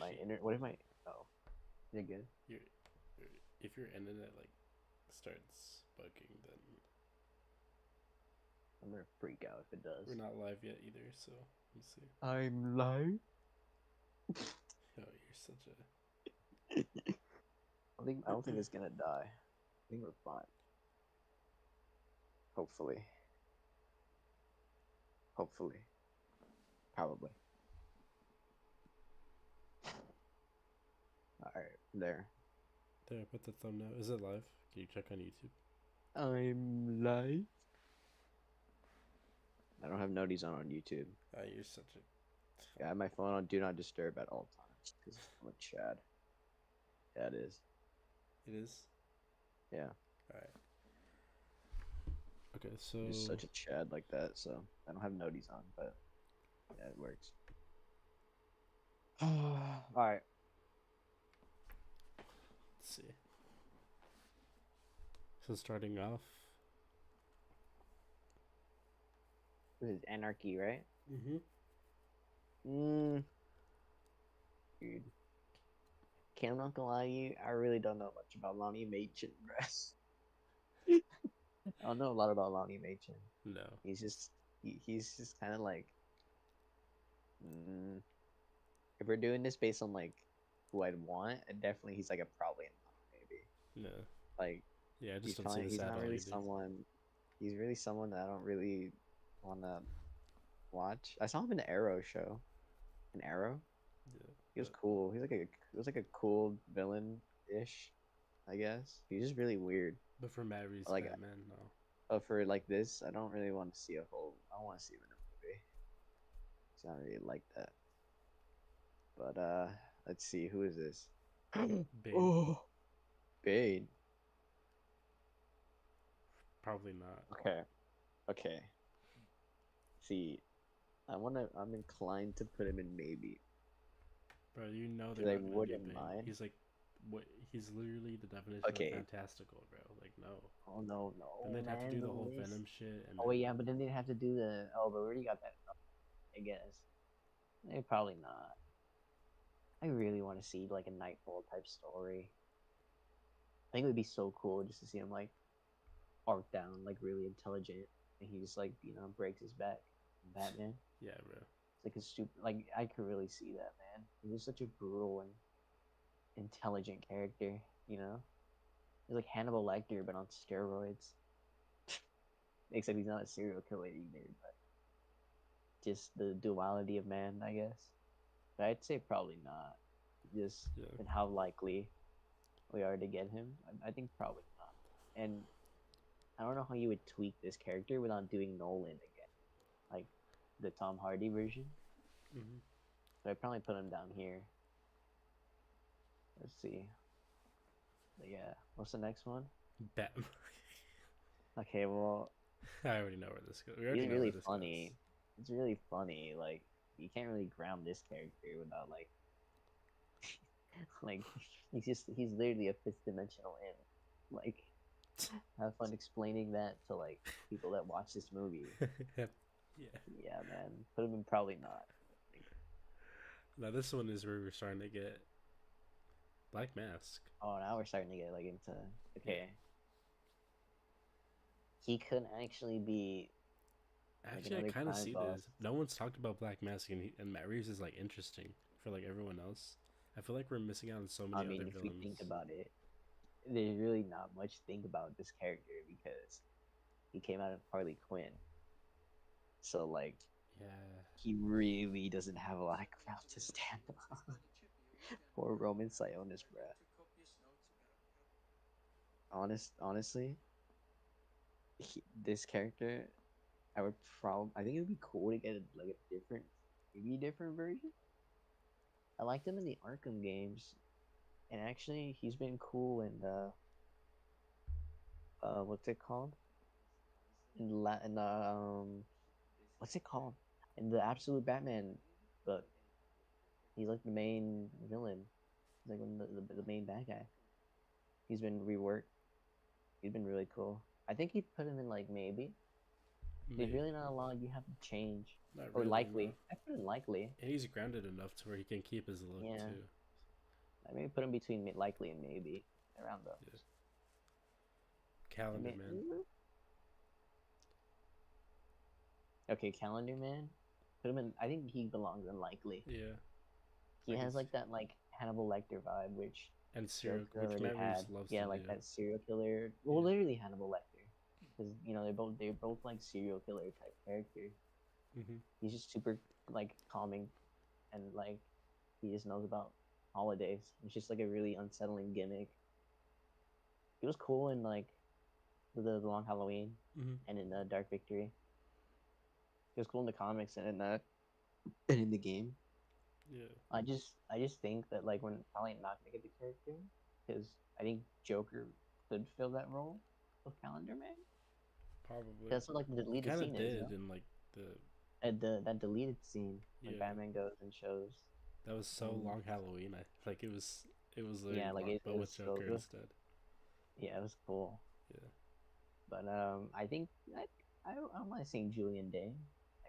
my Actually, internet? What if my? Oh, you're good. your if your internet like starts bugging, then I'm gonna freak out if it we're does. not live yet either. So let's see. I'm live. Oh, you're such a. I don't think it's gonna die. I think we're fine. Hopefully. Hopefully. Probably. All right, there. There, I put the thumbnail. Is it live? Can you check on YouTube? I'm live. I don't have noties on YouTube. Ah, you're such a. I have my phone on do not disturb at all times because I'm a Chad. Yeah, it is. It is. Yeah, All right. Okay, I'm just so such a Chad like that, so I don't have noties on, but yeah, it works. All right. let's see. So starting off. This is Anarchy, right? Mm-hmm. Mm, dude. Okay, I'm not gonna lie to you. I really don't know much about Lonnie Machin, bruh. I don't know a lot about Lonnie Machin. No. He's just he's just kind of like mm, if we're doing this based on like who I'd want, definitely he's like a probably not maybe. No. Like Yeah, I just don't see this he's at not all really either. someone. He's really someone that I don't really want to watch. I saw him in the Arrow show. An Arrow. Yeah, He was but cool. He was like a cool villain ish, I guess. He's just really weird. for Matt Reeves Like Batman, no. for like this, I don't really want to see a whole. I don't want to see him in a movie. So I don't really like that. But let's see. Who is this? Bane, Oh, Bane. probably not. Okay. Okay. See, I'm inclined to put him in maybe Bro, you know they're because I not gonna do wouldn't Bane. mind. He's like, what? He's literally the definition of Okay. fantastical, bro. Like, no. Oh no, Then no, they'd have to man, do the the whole list. Venom shit, and Oh wait, then yeah, but then they'd have to do the. Oh, but we already got that. I guess they probably not. I really want to see like a Nightfall type story. I think it would be so cool just to see him like arc down, like really intelligent, and he just like breaks his back. Batman. yeah, bro. It's like a super. Like I could really see that, man. He's such a brutal and intelligent character. He's like Hannibal Lecter, but on steroids. Except he's not a serial killer either, but just the duality of man, I guess. But I'd say probably not. Just Yeah, and how likely we are to get him. I think probably not. And I don't know how you would tweak this character without doing Nolan again, like the Tom Hardy version. mm-hmm. So I'd probably put him down here. Let's see. But yeah, what's the next one? Batman. Okay, well, I already know where this goes. We already he's know where really this goes. funny. It's really funny. Like you can't really ground this character without like he's literally a fifth dimensional imp. Like have fun explaining that to like people that watch this movie. yeah. Yeah, man. Put him in probably not. Like, Now this one is where we're starting to get Black Mask. oh, now we're starting to get like into Yeah. okay. He could actually be like Actually, I another kind of crime see boss. this. No one's talked about Black Mask, and Matt Reeves is like interesting for like everyone else. I feel like we're missing out on so I many other mean, if we think villains. about it, there's really not much to think about this character because he came out of Harley Quinn. So like Yeah, he really doesn't have a lot of ground to stand on. Poor Roman Sionis, bruh. Honestly, this character, I think it would be cool to get like a different, maybe a different version. I liked him in the Arkham games, and actually he's been cool in the what's it called? In the what's it called? In the Absolute Batman book, he's like the main villain. He's like one of the main bad guy. He's been reworked. He's been really cool. I think he'd put him in like maybe. There's Maybe really not a lot you have to change. not Or really, no. likely. I put in likely. And he's grounded enough to where he can keep his look Yeah. too. I maybe put him between likely and maybe. Around Yeah. those. I Calendar mean, Man. okay, Calendar Man. Put him in. I think he belongs in likely. Yeah, He I can has see. like that like Hannibal Lecter vibe, which And serial, Joker which already Matt Reeves had. loves to Yeah, like do. that serial killer. Well, Yeah. literally Hannibal Lecter, because they're both like serial killer type characters. Mm-hmm. He's just super like calming, and like he just knows about holidays. It's just like a really unsettling gimmick. He was cool in like the Long Halloween Mm-hmm. and in Dark Victory. He was cool in the comics and in that and in the game. Yeah. I just think that like we're probably not gonna get the character because I think Joker could fill that role of Calendar Man. Probably. That's what like the He deleted kind of scene is, did no? in like the And that deleted scene when yeah. Batman goes and shows, That was so and Long Halloween. I like it was literally yeah, like long, but it with was so Joker good. instead. Yeah, it was cool. Yeah. But I think I don't mind seeing Julian Day.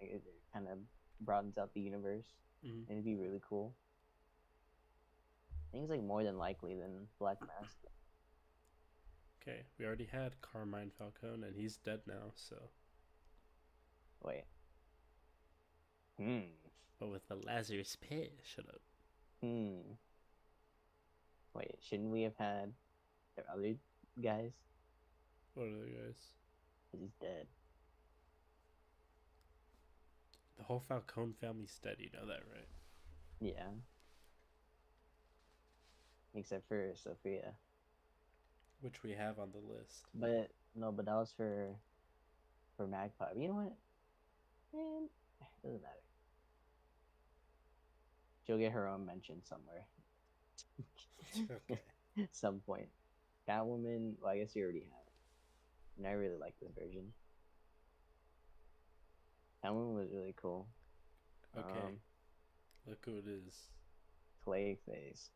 Like, it kind of broadens out the universe, Mm-hmm. and it'd be really cool. I think it's like more than likely than Black Mask. Okay, we already had Carmine Falcone, and he's dead now. So, Wait, hmm, but with the Lazarus Pit, shut up. hmm. Wait, shouldn't we have had their other guys? What are the guys? Because he's dead. The whole Falcone family's dead. You know that, right? Yeah, except for Sophia. Which we have on the list. But no, but that was for Magpie. But you know what? Man, it doesn't matter. She'll get her own mention somewhere. Okay. Some point. Catwoman, well, I guess you already have it. And I really like this version. Catwoman was really cool. Okay. Look who it is. Clayface.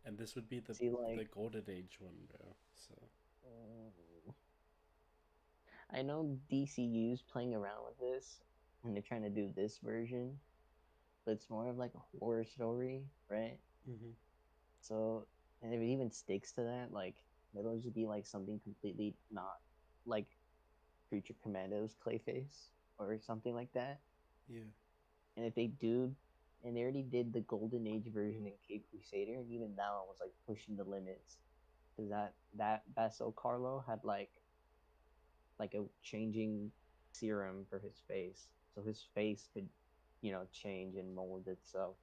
And this would be See, the like, Golden Age one, bro. So I know DCU's playing around with this, and they're trying to do this version, but it's more of like a horror story, right? mm-hmm. So, and if it even sticks to that, like, it'll just be like something completely not like Creature Commandos Clayface or something like that. Yeah. And if they do, and they already did the Golden Age version in Cape Crusader, and even that one was like pushing the limits, because that Basso Carlo had like a changing serum for his face, so his face could, change and mold itself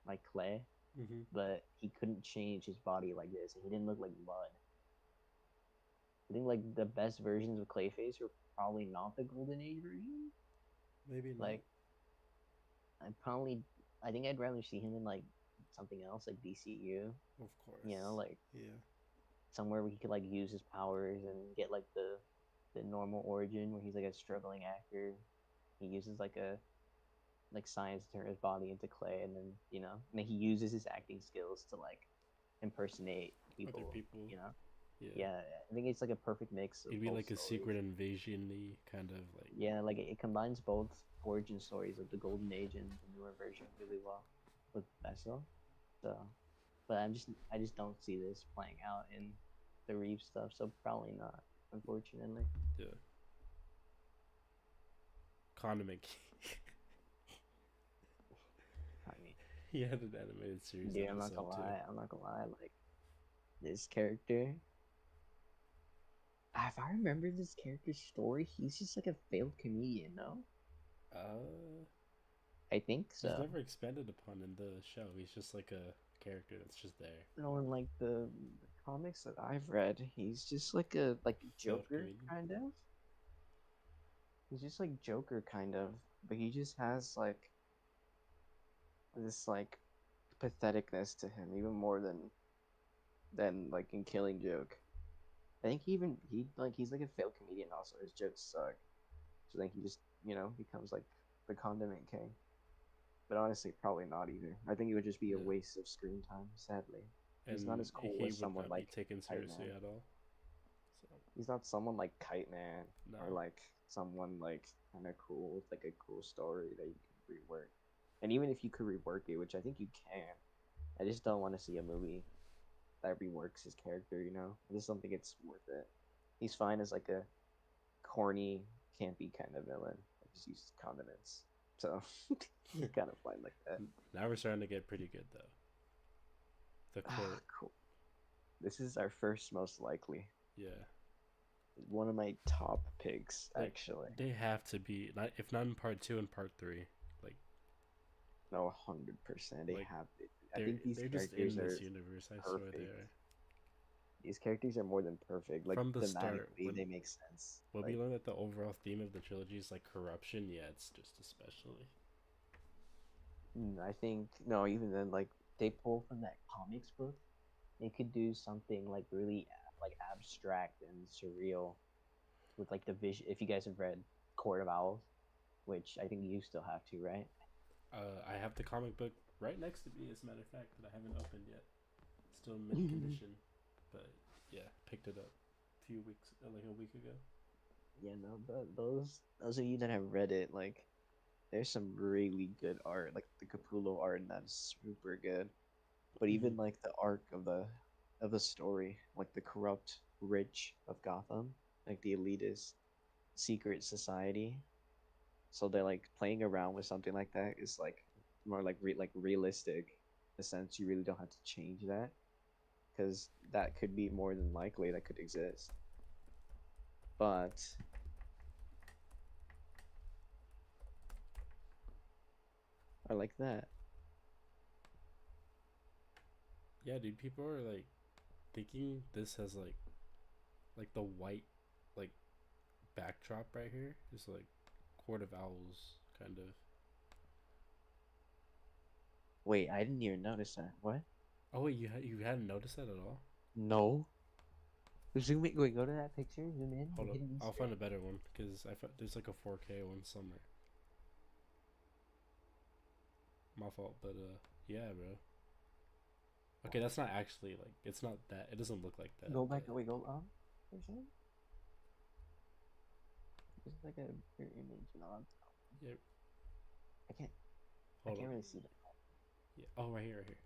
like clay, Mm-hmm. but he couldn't change his body like this, and he didn't look like mud. I think like the best versions of Clayface are probably not the Golden Age version. Maybe not. Like I think I'd rather see him in like something else like DCU. Of course. Like Yeah. somewhere where he could like use his powers and get like the normal origin where he's like a struggling actor. He uses like science to turn his body into clay, and then and then he uses his acting skills to like impersonate Other people. people. You know, Yeah. yeah. I think it's like a perfect mix of It'd be both like a stories. secret invasion-y kind of like. Yeah, like it combines both origin stories of the Golden Age and the newer version really well with Vessel. So, but I just don't see this playing out in the Reeve stuff. So probably not, unfortunately. Yeah. Condiment. I mean, He had an animated series dude, I'm not episode gonna too. lie. I'm not gonna lie. Like this character, if I remember this character's story, he's just like a failed comedian. No, Uh, I think he's so. never expanded upon in the show. He's just like a character that's just there. No, in like the comics that I've read, he's just like a Failed Joker comedian. kind of. He's just like Joker kind of, but he just has like this like patheticness to him, even more than like in Killing Joke. I think he's like a failed comedian. Also, his jokes suck. So then he just becomes like the condiment king. But honestly, probably not either. I think it would just be a Yeah. waste of screen time. Sadly, he's not And as cool he as would someone not be like taken Kite seriously Man. at all. So He's not someone like Kite Man or no. like someone like kind of cool with like a cool story that you can rework. And even if you could rework it, which I think you can, I just don't want to see a movie that reworks his character. I just don't think it's worth it. He's fine as like a corny, campy kind of villain that just uses condiments. So he's kind of fine like that. Now we're starting to get pretty good though. The Ah, court, cool. This is our first most likely. yeah. One of my top picks, Like actually. they have to be not if not in part two and part three. Like No, 100%. They like have it. I they're think these they're just in characters this are universe. I swear they perfect. are. These characters are more than perfect. Like From the start, thematically, they make sense. when we Like learn that the overall theme of the trilogy is like corruption, yeah, it's just especially. I think no, even then, like they pull from that comics book. They could do something like really like abstract and surreal with like the vision. If you guys have read Court of Owls, which I think you still have to, right? I have the comic book right next to me, as a matter of fact, that I haven't opened yet. Still in mint condition, but yeah, picked it up a few weeks, like a week ago. Yeah, no, those of you that have read it, like, there's some really good art, like the Capullo art, and that's super good. But Mm-hmm. even like the arc of the story, like the corrupt rich of Gotham, like the elitist secret society. So they're like playing around with something like that is like more like like realistic. In a sense, you really don't have to change that because that could be more than likely that could exist. But I like that. Yeah, dude, people are like thinking this has like the white like backdrop right here is like Court of Owls kind of. Wait, I didn't even notice that. What? Oh wait, you hadn't noticed that at all? No. Zoom in. Wait, go to that picture. Zoom in. Hold up, Hit an I'll Easter find a egg. better one because there's like a 4K one somewhere. My fault, but yeah, bro. Okay, that's not actually like it's not that. It doesn't look like that, Go back. but Wait, go for a second. Just like a pure image, not. yeah. I can't. I Hold on. can't really see that. Yeah. Oh, right here, right here.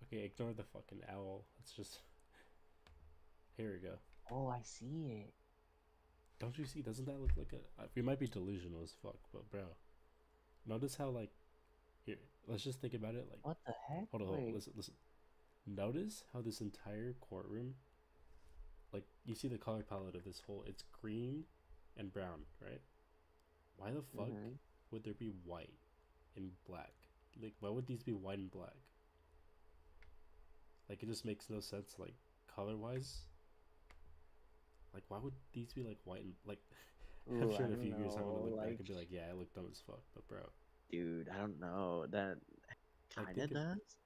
Okay, ignore the fucking owl. It's just here we go. Oh, I see it. Don't you see? Doesn't that look like a? We might be delusional as fuck, but bro, notice how like here. Let's just think about it. Like, What the heck? hold on. Wait. Listen, listen. Notice how this entire courtroom, like, you see the color palette of this whole. It's green and brown, right? Why the fuck Mm-hmm. would there be white and black? Like, why would these be white and black? Like, it just makes no sense. Like, color wise. Like, why would these be like white and like? I'm Ooh, sure I in a don't few years I'm gonna know. look back Like, and be like, yeah, I look dumb as fuck. But bro, dude, I don't know. That like kind of does.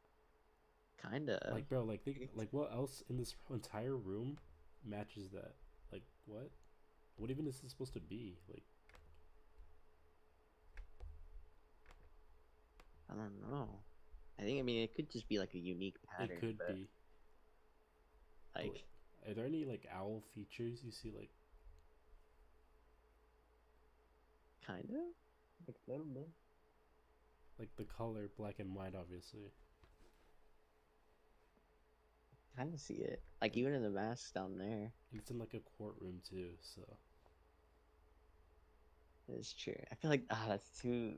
Kind of. like bro, like think like what else in this entire room matches that? Like what? What even is this supposed to be? Like I don't know. I mean, it could just be like a unique it pattern, could but be. But like, like, are there any like owl features you see? kind of. Like a little bit. Like the color black and white, obviously. Kind of see it. Like, even in the mask down there. And it's in like a courtroom too. So It's true. I feel like, that's too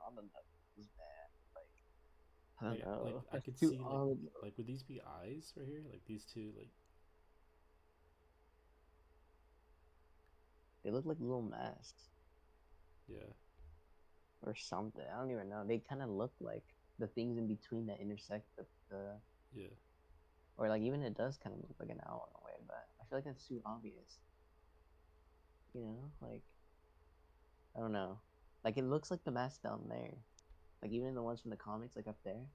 on the nose, man. Like, I don't like know. I That's could too see on the nose. like would these be eyes right here? Like these two like They look like little masks yeah or something. I don't even know. They kind of look like the things in between that intersect the yeah. or like even it does kind of look like an owl in a way, but I feel like that's too obvious. Like I don't know. Like it looks like the mask down there. Like even the ones from the comics, like up there,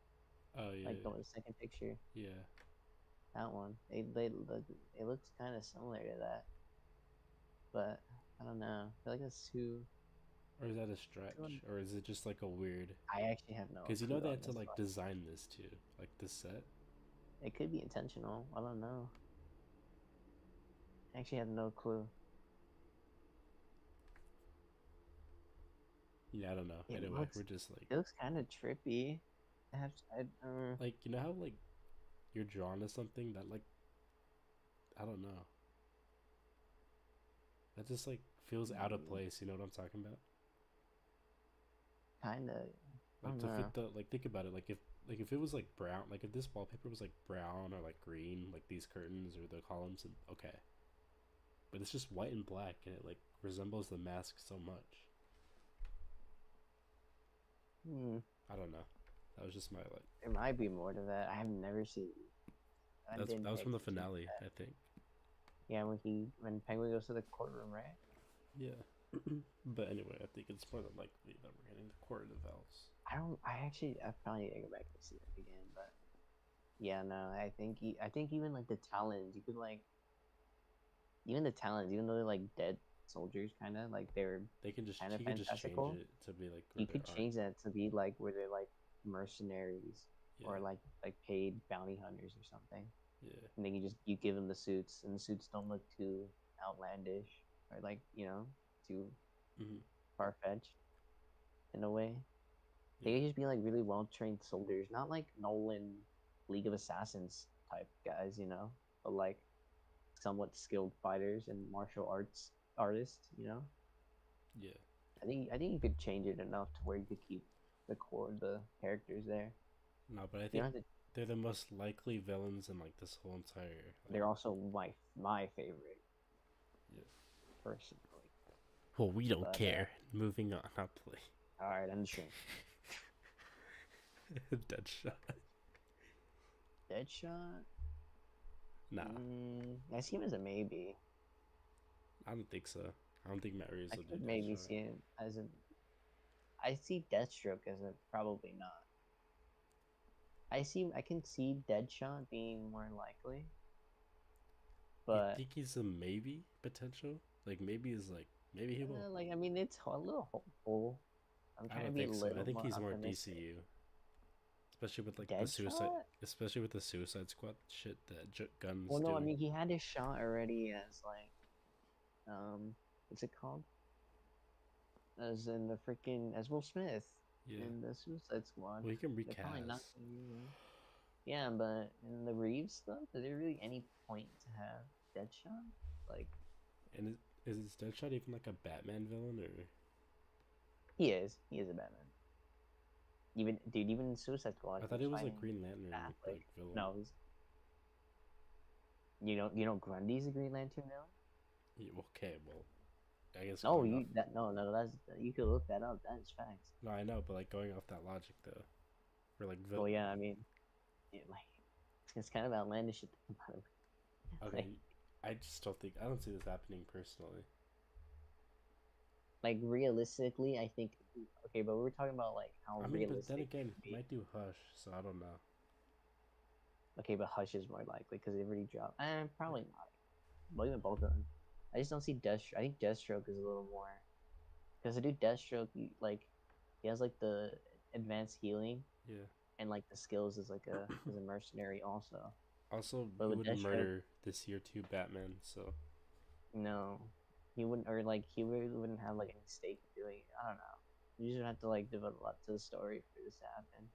Oh like yeah the second picture, yeah. that one. They look. It looks kind of similar to that, but I don't know. I feel like that's too. Or is that a Too. stretch? Or is it just like a weird? I actually have no Because you know clue they on had to this like one. design this too, like this set. It could be intentional. I don't know. I actually have no clue. Yeah, I don't know. It Anyway, looks we're just like it looks kind of trippy. you know how like you're drawn to something that like I don't know. That just like feels out of place, you know what I'm talking about? kind of. I Like don't to know. fit the like think about it, like if it was like brown, like if this wallpaper was like brown or like green, like these curtains or the columns, and okay. But it's just white and black and it like resembles the mask so much. Hmm. I don't know. That was just my like There might be more to that. I have never seen. I that didn't was pay from the attention to finale, that. I think. Yeah, when Penguin goes to the courtroom, right? Yeah. But anyway, I think it's more than likely that we're getting the Court of Owls. I don't. I probably need to go back and see it again, but yeah, no. I think even like the Talons, you could like even the Talons, even though they're like dead soldiers, kind of like they're They can just kind of he can just change fantastical. it to be like where You they could aren't. change that to be like where they're like mercenaries Yeah, or like paid bounty hunters or something. yeah. And then you give them the suits, and the suits don't look too outlandish or like too Hmm. far fetched in a way. They Yeah, could just be like really well trained soldiers, not like Nolan League of Assassins type guys, but like somewhat skilled fighters and martial arts artists. yeah. I think you could change it enough to where you could keep the characters there. No, but I You think don't have to. they're the most likely villains in like this whole entire like. They're also my favorite Yeah. personally. Well, we don't But care. Moving on. I'll play. all right, I'm sure. Deadshot. Deadshot. Nah, I see him as a maybe. I don't think so. I don't think Matt Reeves I will do could maybe Deadshot. see him as a. I see Deathstroke as a probably not. I can see Deadshot being more likely, You but think he's a maybe potential? Like maybe is like maybe he will. like I mean it's a little hopeful. I'm I trying to don't be a think so. I little think more he's more optimistic. DCU, especially with like the suicide, Deadshot? especially with the Suicide Squad shit that Gunn's Well, no, I doing. mean he had his shot already as like what's it called? As in the freaking as Will Smith Yeah. in the Suicide Squad. Well, he can They're probably not recast. gonna use him. Yeah, but in the Reeves stuff, is there really any point to have Deadshot? Like And is Deadshot even like a Batman villain or? he is. He is a Batman. Even dude, even in Suicide Squad, I he thought was it was like fighting Green Lantern Batfleck. like villain. No, he's you know Grundy's a Green Lantern villain. Yeah, okay, well, I guess No, going off. you that no that's you could look that up. That is facts. No, I know, but like going off that logic though, or like Well, yeah, I mean, like it's kind of outlandish to think about it. okay, Like I just don't think I don't see this happening personally. like realistically, I think okay, but we're talking about like how I mean, but then realistic it again, could he be. might do Hush, so I don't know. Okay, but Hush is more likely because they already dropped. Probably not. Well, even both of them. I just don't see Deathstroke. I think Deathstroke is a little more because to do Deathstroke, like he has like the advanced healing Yeah. and like the skills is like a as a mercenary also. Also, But he with would Deathstroke, murder this year two Batman, so no, he wouldn't, or like he really wouldn't have like any stake in doing it. I don't know. You just have to like devote a lot to the story for this to happen,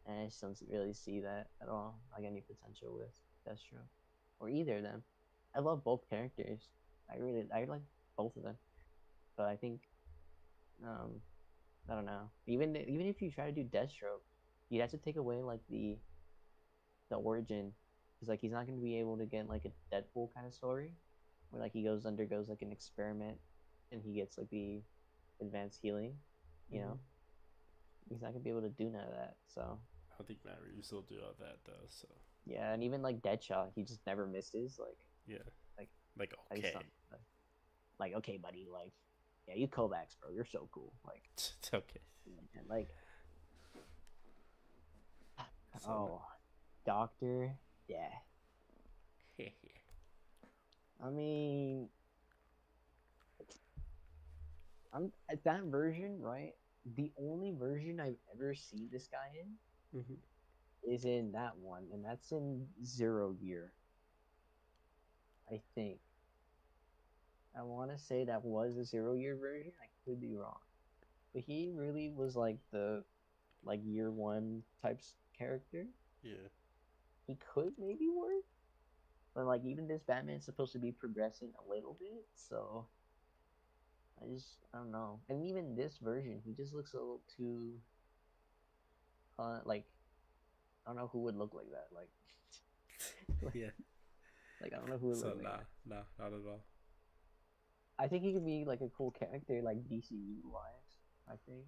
and I just don't really see that at all. Like any potential with Deathstroke or either of them. I love both characters. I like both of them, but I think um I don't know. Even if you try to do Deathstroke, you'd have to take away like the origin, because like he's not going to be able to get like a Deadpool kind of story, where like he undergoes like an experiment, and he gets like the advanced healing. You mm-hmm. know, he's not going to be able to do none of that. So I don't think Matt Reeves will do all that though. So yeah, and even like Deadshot, he just never misses. yeah, Like like I just okay, don't like okay, buddy. Like yeah, you Kovacs, bro. You're so cool. it's okay. And like So oh, Doctor Death. I mean, I'm at that version, right? The only version I've ever seen this guy in mm-hmm. is in that one, and that's in Zero Year, I think. I want to say that was a 0 Year version. I could be wrong. but he really was like the like year one types character. Yeah. He could maybe work, but like even this Batman's supposed to be progressing a little bit, so I don't know. And even this version, he just looks a little too like I don't know who would look like that. Like, Yeah. like I don't know who would So look like that. not at all. I think he could be like a cool character, like DCU wise. I think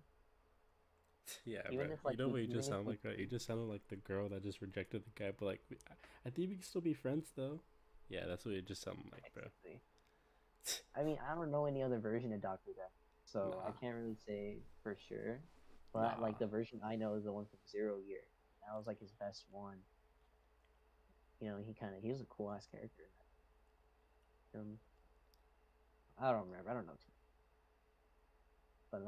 Yeah, bro. even if You like know what you even just if sound he like, right? You just sounded like the girl that just rejected the guy, but like, I think we can still be friends though. Yeah, that's what it just sounded like, bro. basically. I mean, I don't know any other version of Doctor Death, so I Nah, can't really say for sure. But nah. like the version I know is the one from Zero Year. That was like his best one. You know, he was a cool ass character in that. I don't remember. I don't know too much. But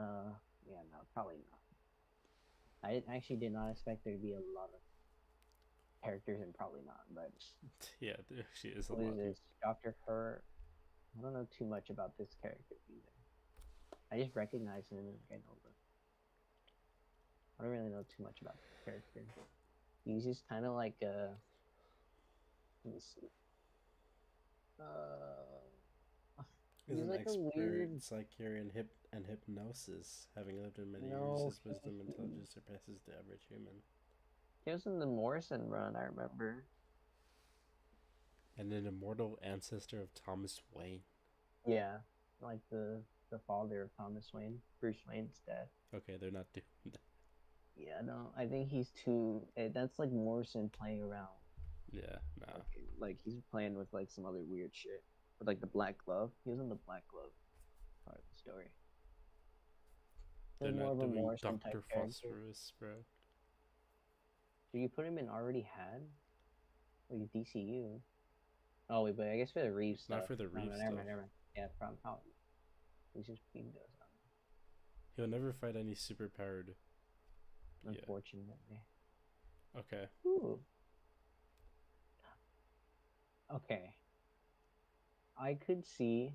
yeah, no, probably not. I actually did not expect there to be a lot of characters, and probably not. But Yeah, there actually is a what is lot. this? Doctor Hurt. I don't know too much about this character either. I just recognize him and I know, but I don't really know too much about the character. He's just kind of like let me see. Is He's an like a expert weird. psychiatrist and hypnosis, having lived in many years, No, his wisdom and intelligence surpasses the average human. he was in the Morrison run. I remember. And an immortal ancestor of Thomas Wayne. Yeah, like the father of Thomas Wayne, Bruce Wayne's dad. Okay, they're not doing that. Yeah, no, I think he's too. That's like Morrison playing around. Yeah, nah. Like he's playing with like some other weird shit. With like the Black Glove, he was in the Black Glove part of the story. He They're was more not of a doing Morrison type Dr. character. Phosphorus, bro. So you put him in already had like DCU. Oh wait, but I guess for the Reeve Not stuff. for the No, Reeve no, never stuff. mind, never mind. Yeah, probably. He's just being does. He'll never fight any superpowered. Yeah. Unfortunately. Okay. Ooh. Okay. I could see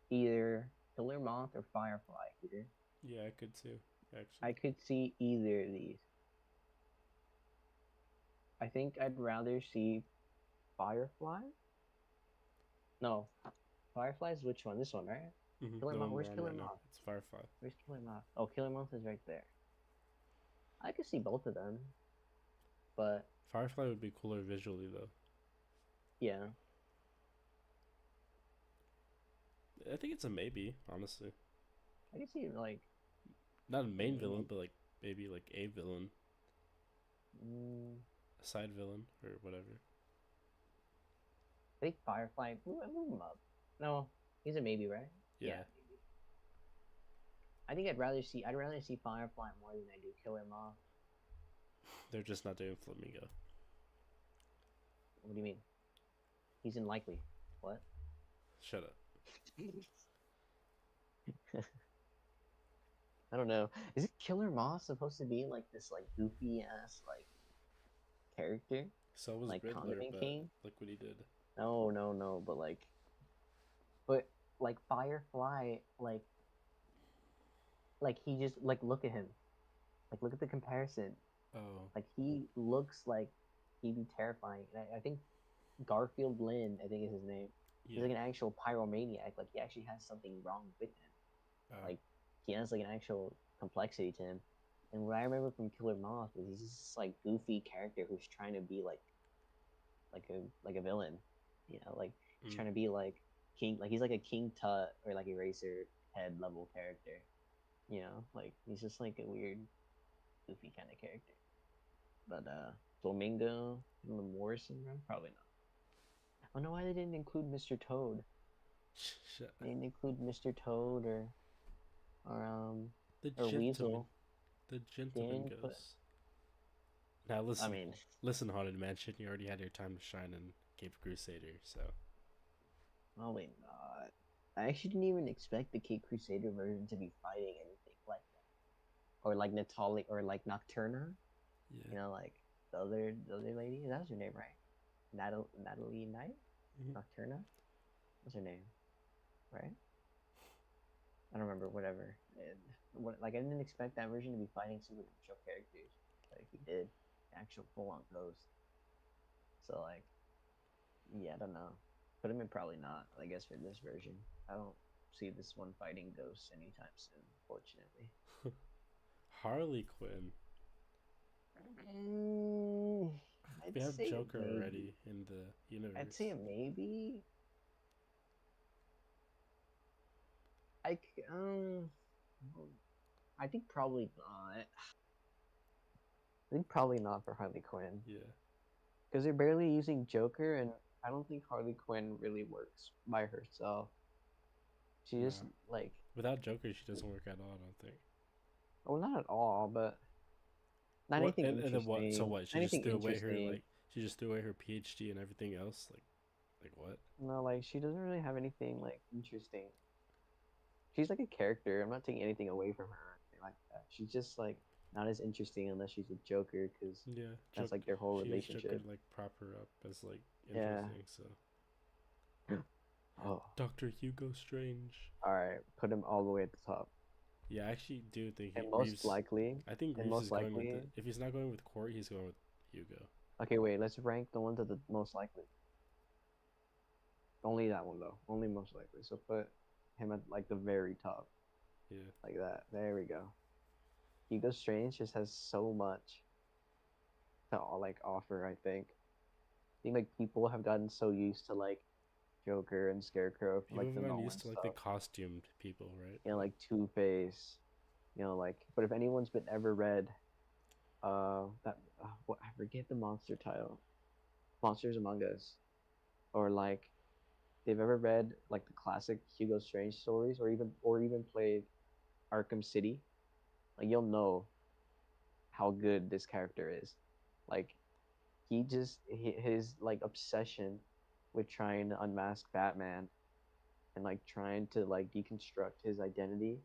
either Killer Moth or Firefly here. Yeah, I could too, actually. I could see either of these. I think I'd rather see Firefly. No, Firefly's which one? This one, right? Killer The Moth. one we're Where's on Killer right now. Moth? It's Firefly. Where's Killer Moth? Oh, Killer Moth is right there. I could see both of them, but Firefly would be cooler visually, though. yeah, I think it's a maybe, honestly. I could see like Not a main maybe. villain, but like maybe like a villain, Mm, a side villain, or whatever. I think Firefly. I move him up. No, he's a maybe, right? Yeah, Yeah, maybe. I think I'd rather see Firefly more than I do Killer Moth. they're just not doing Flamingo. What do you mean? He's unlikely. What? Shut up. I don't know. Is it Killer Moth supposed to be like this like goofy ass like character? So was Like Riddler, Condiment but King? look what he did. No, no, no. But like Firefly, like he just like look at him. Like look at the comparison. Oh, Like he looks like he'd be terrifying. And I think Garfield Lynn, I think is his name. He's yeah. like an actual pyromaniac. Like he actually has something wrong with him. Oh, Like he has like an actual complexity to him. And what I remember from Killer Moth is he's just like goofy character who's trying to be like a villain. You know, like he's mm. trying to be like King, like he's like a King Tut or like Eraser head level character. You know, like he's just like a weird, goofy kind of character. But Flamingo in the Morrison run, probably not. I don't know why they didn't include Mr. Toad. Shut. They didn't include Mr. Toad or The or gentleman. Weasel. The They gentleman didn't put. goes. Now I listen, mean, listen, Haunted Mansion. You already had your time to shine in Cape Crusader, so probably not. I actually didn't even expect the Kate Crusader version to be fighting anything like that, or like Natalie, or like Nocturna. yeah. You know, like the other lady. That was her name, right? Natalie Knight, Mm-hmm. Nocturna. What's her name? Right? I don't remember. Whatever. and like I didn't expect that version to be fighting supernatural characters, like he did, actual full on ghost. So like, yeah, I don't know. Put him in probably not. I guess for this version, I don't see this one fighting ghosts anytime soon. Fortunately. Harley Quinn. Mm, I'd We have say a Joker maybe. already in the I'd universe. say a maybe. I c- um, I think probably not. I think probably not for Harley Quinn Yeah. because they're barely using Joker, and I don't think Harley Quinn really works by herself. She just No. like, Without Joker, she doesn't work at all. I don't think. well, not at all, but not What anything and then what? So interesting. what? She just Anything threw away her interesting. like. She just threw away her PhD and everything else. Like what? No, like she doesn't really have anything like interesting. She's like a character. I'm not taking anything away from her or anything like that. She's just like not as interesting unless she's a Joker because Yeah. that's Joker. like their whole She needs Joker relationship. to like prop her up as like Yeah. interesting. So and Oh, Doctor Hugo Strange. all right. Put him all the way at the top. Yeah, I actually do think And most Reeves. likely, I think and Reeves is most going with likely. it. If he's not going with Corey, he's going with Hugo. Okay, wait. Let's rank the ones at the most likely. Only that one though. Only most likely. So put him at like the very top, Yeah. like that. There we go. Hugo Strange just has so much to like offer. I think like people have gotten so used to like Joker and Scarecrow from People like have the gotten used Nolan to like the stuff. costumed people, right? Like Two Face. Like. But if anyone's been ever read, that what I forget the monster title, Monsters Among Us, or like they've ever read like the classic Hugo Strange stories, or even played Arkham City, like you'll know how good this character is. Like his like obsession with trying to unmask Batman and like trying to like deconstruct his identity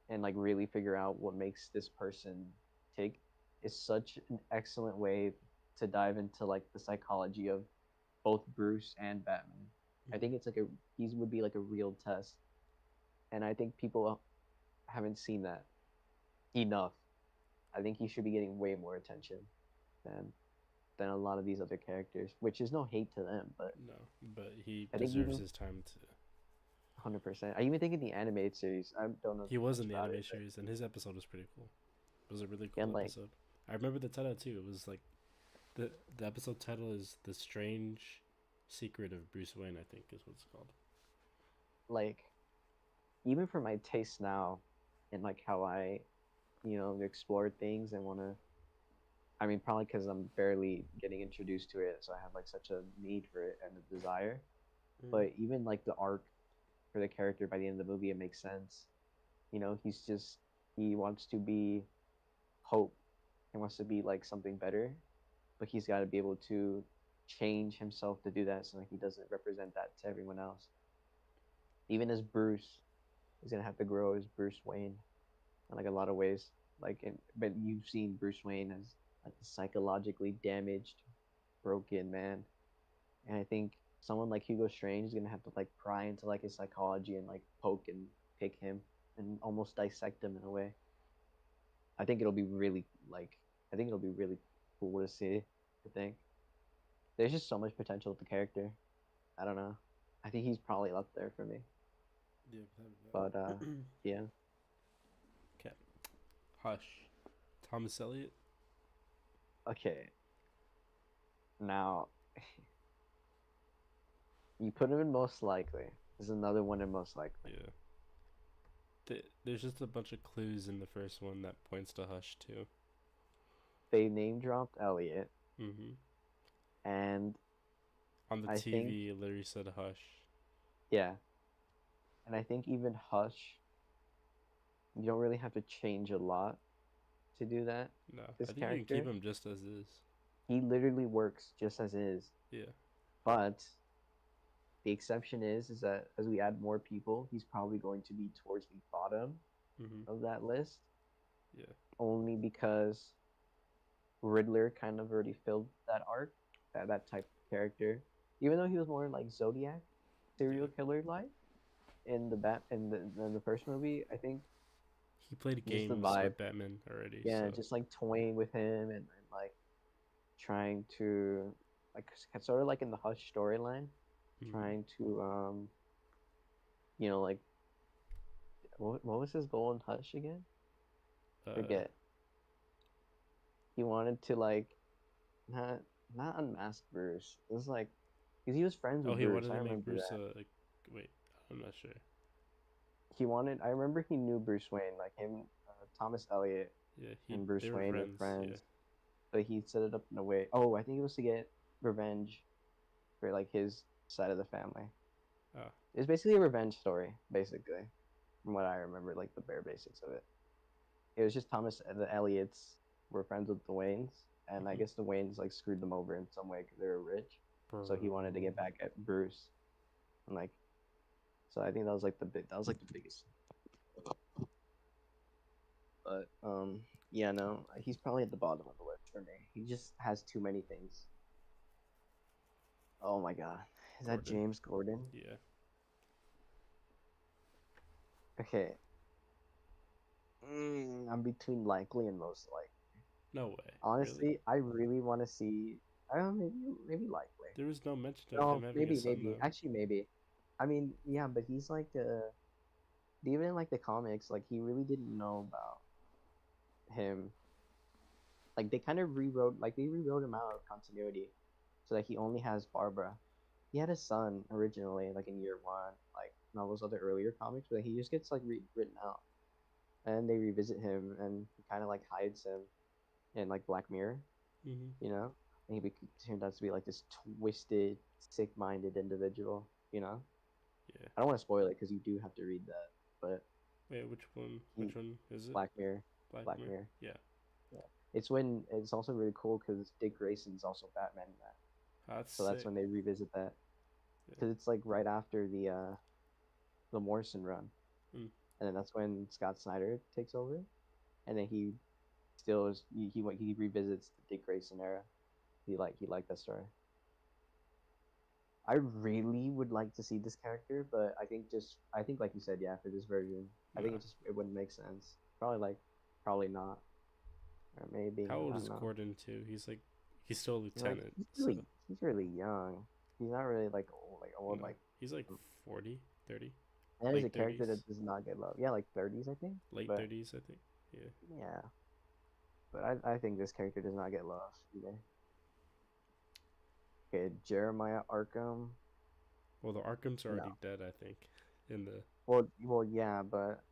and like really figure out what makes this person tick is such an excellent way to dive into like the psychology of both Bruce and Batman. I Mm-hmm. think it's like he would be like a real test, and I think people haven't seen that enough. I think he should be getting way more attention than a lot of these other characters, which is no hate to them, but No, but he I think deserves even his time to. 100%. I even think in the animated series, I don't know He too was much in the about it, anime series, and his episode was pretty cool. It was a really but cool and episode. I remember the title too. It was like the episode title is "The Strange Secret of Bruce Wayne." I think is what it's called. like even for my taste now, and like how I explore things and want to. I mean, probably because I'm barely getting introduced to it, so I have like such a need for it and a desire. Mm. But even like the arc for the character by the end of the movie, it makes sense. He wants to be hope. He wants to be like something better, but he's got to be able to change himself to do that, so like he doesn't represent that to everyone else. Even as Bruce, he's gonna have to grow as Bruce Wayne in like a lot of ways. But you've seen Bruce Wayne as like a psychologically damaged, broken man, and I think someone like Hugo Strange is gonna have to like pry into like his psychology and like poke and pick him and almost dissect him in a way. I think it'll be really like I think it'll be really cool to see. I think there's just so much potential with the character. I don't know. I think he's probably up there for me. Yeah, But without a doubt. yeah. Okay. Hush. Thomas Elliot. Okay. Now you put him in most likely. There's another one in most likely. Yeah. There's just a bunch of clues in the first one that points to Hush too. They name dropped Elliot, Mm-hmm. and On the I think TV, it literally said Hush. yeah, and I think even Hush, you don't really have to change a lot to do that. No, This I think you can keep character, him just as is. he literally works just as is. Yeah. But the exception is that as we add more people, he's probably going to be towards the bottom Mm-hmm. of that list, Yeah. only because Riddler kind of already filled that arc, that type of character. Even though he was more like Zodiac, serial Yeah. killer like in the first movie, I think he played Just the games vibe. with Batman already, Yeah, so just like toying with him and like trying to like sort of like in the Hush storyline, mm, trying to like what was his goal in Hush again? uh, Forget. He wanted to like not not unmask Bruce. It was like because he was friends oh, with he Bruce. wanted I to make remember Bruce that. like, wait, I'm not sure. He wanted. I remember he knew Bruce Wayne. Like him, Thomas Elliot Yeah, and they Bruce were Wayne were friends. Yeah. friends. But he set it up in a way. Oh, I think it was to get revenge for like his side of the family. Ah, It's basically a revenge story, basically, from what I remember, like the bare basics of it. It was just Thomas and the Elliots were friends with the Waynes, and I mm-hmm. guess the Waynes like screwed them over in some way because they were rich. So he wanted to Bro. get back at Bruce, and like, so I think that was like the biggest. But yeah, no, he's probably at the bottom of the list for me. He just has too many things. Oh my god, is that Gordon. James Gordon? Yeah. Okay, I'm between likely and most likely. No way. Really? Honestly, I really want to see. I don't know, maybe likely. There was no mention of him No, having a son maybe. though. Actually, maybe. I mean, yeah, but he's like even in like the comics, like he really didn't know about him. Like they rewrote him out of continuity, so that he only has Barbara. He had a son originally, like in year one, like in all those other earlier comics, but he just gets like written out, and they revisit him, and he kind of like hides him in like Black Mirror, Mm-hmm. you know, and turned out to be like this twisted, sick-minded individual, you know. Yeah. I don't want to spoil it because you do have to read that, but Wait, which one? he Which one is it? Black Mirror, Black Black Mirror. Mirror. Yeah. Yeah, it's also really cool because Dick Grayson's also Batman in that, That's so that's sick. when they revisit that Yeah. because it's like right after the Morrison run, Mm. and then that's when Scott Snyder takes over, and then he still is he revisits the Dick Grayson era. He liked that story. I really would like to see this character, but I think like you said, yeah, for this version, I think Nah. it wouldn't make sense. Probably not, or maybe How old I is don't know. Gordon too? He's still a Like lieutenant, so he's really young. He's not really like old no. like. He's like um, 40, 30, That is a late character 30s, that does not get love. Yeah, like 30s, I think. late But 30s, I think. Yeah. yeah, but I think this character does not get love either. Okay, Jeremiah Arkham. Well, the Arkham's are No. already dead, I think. In the Well, yeah, but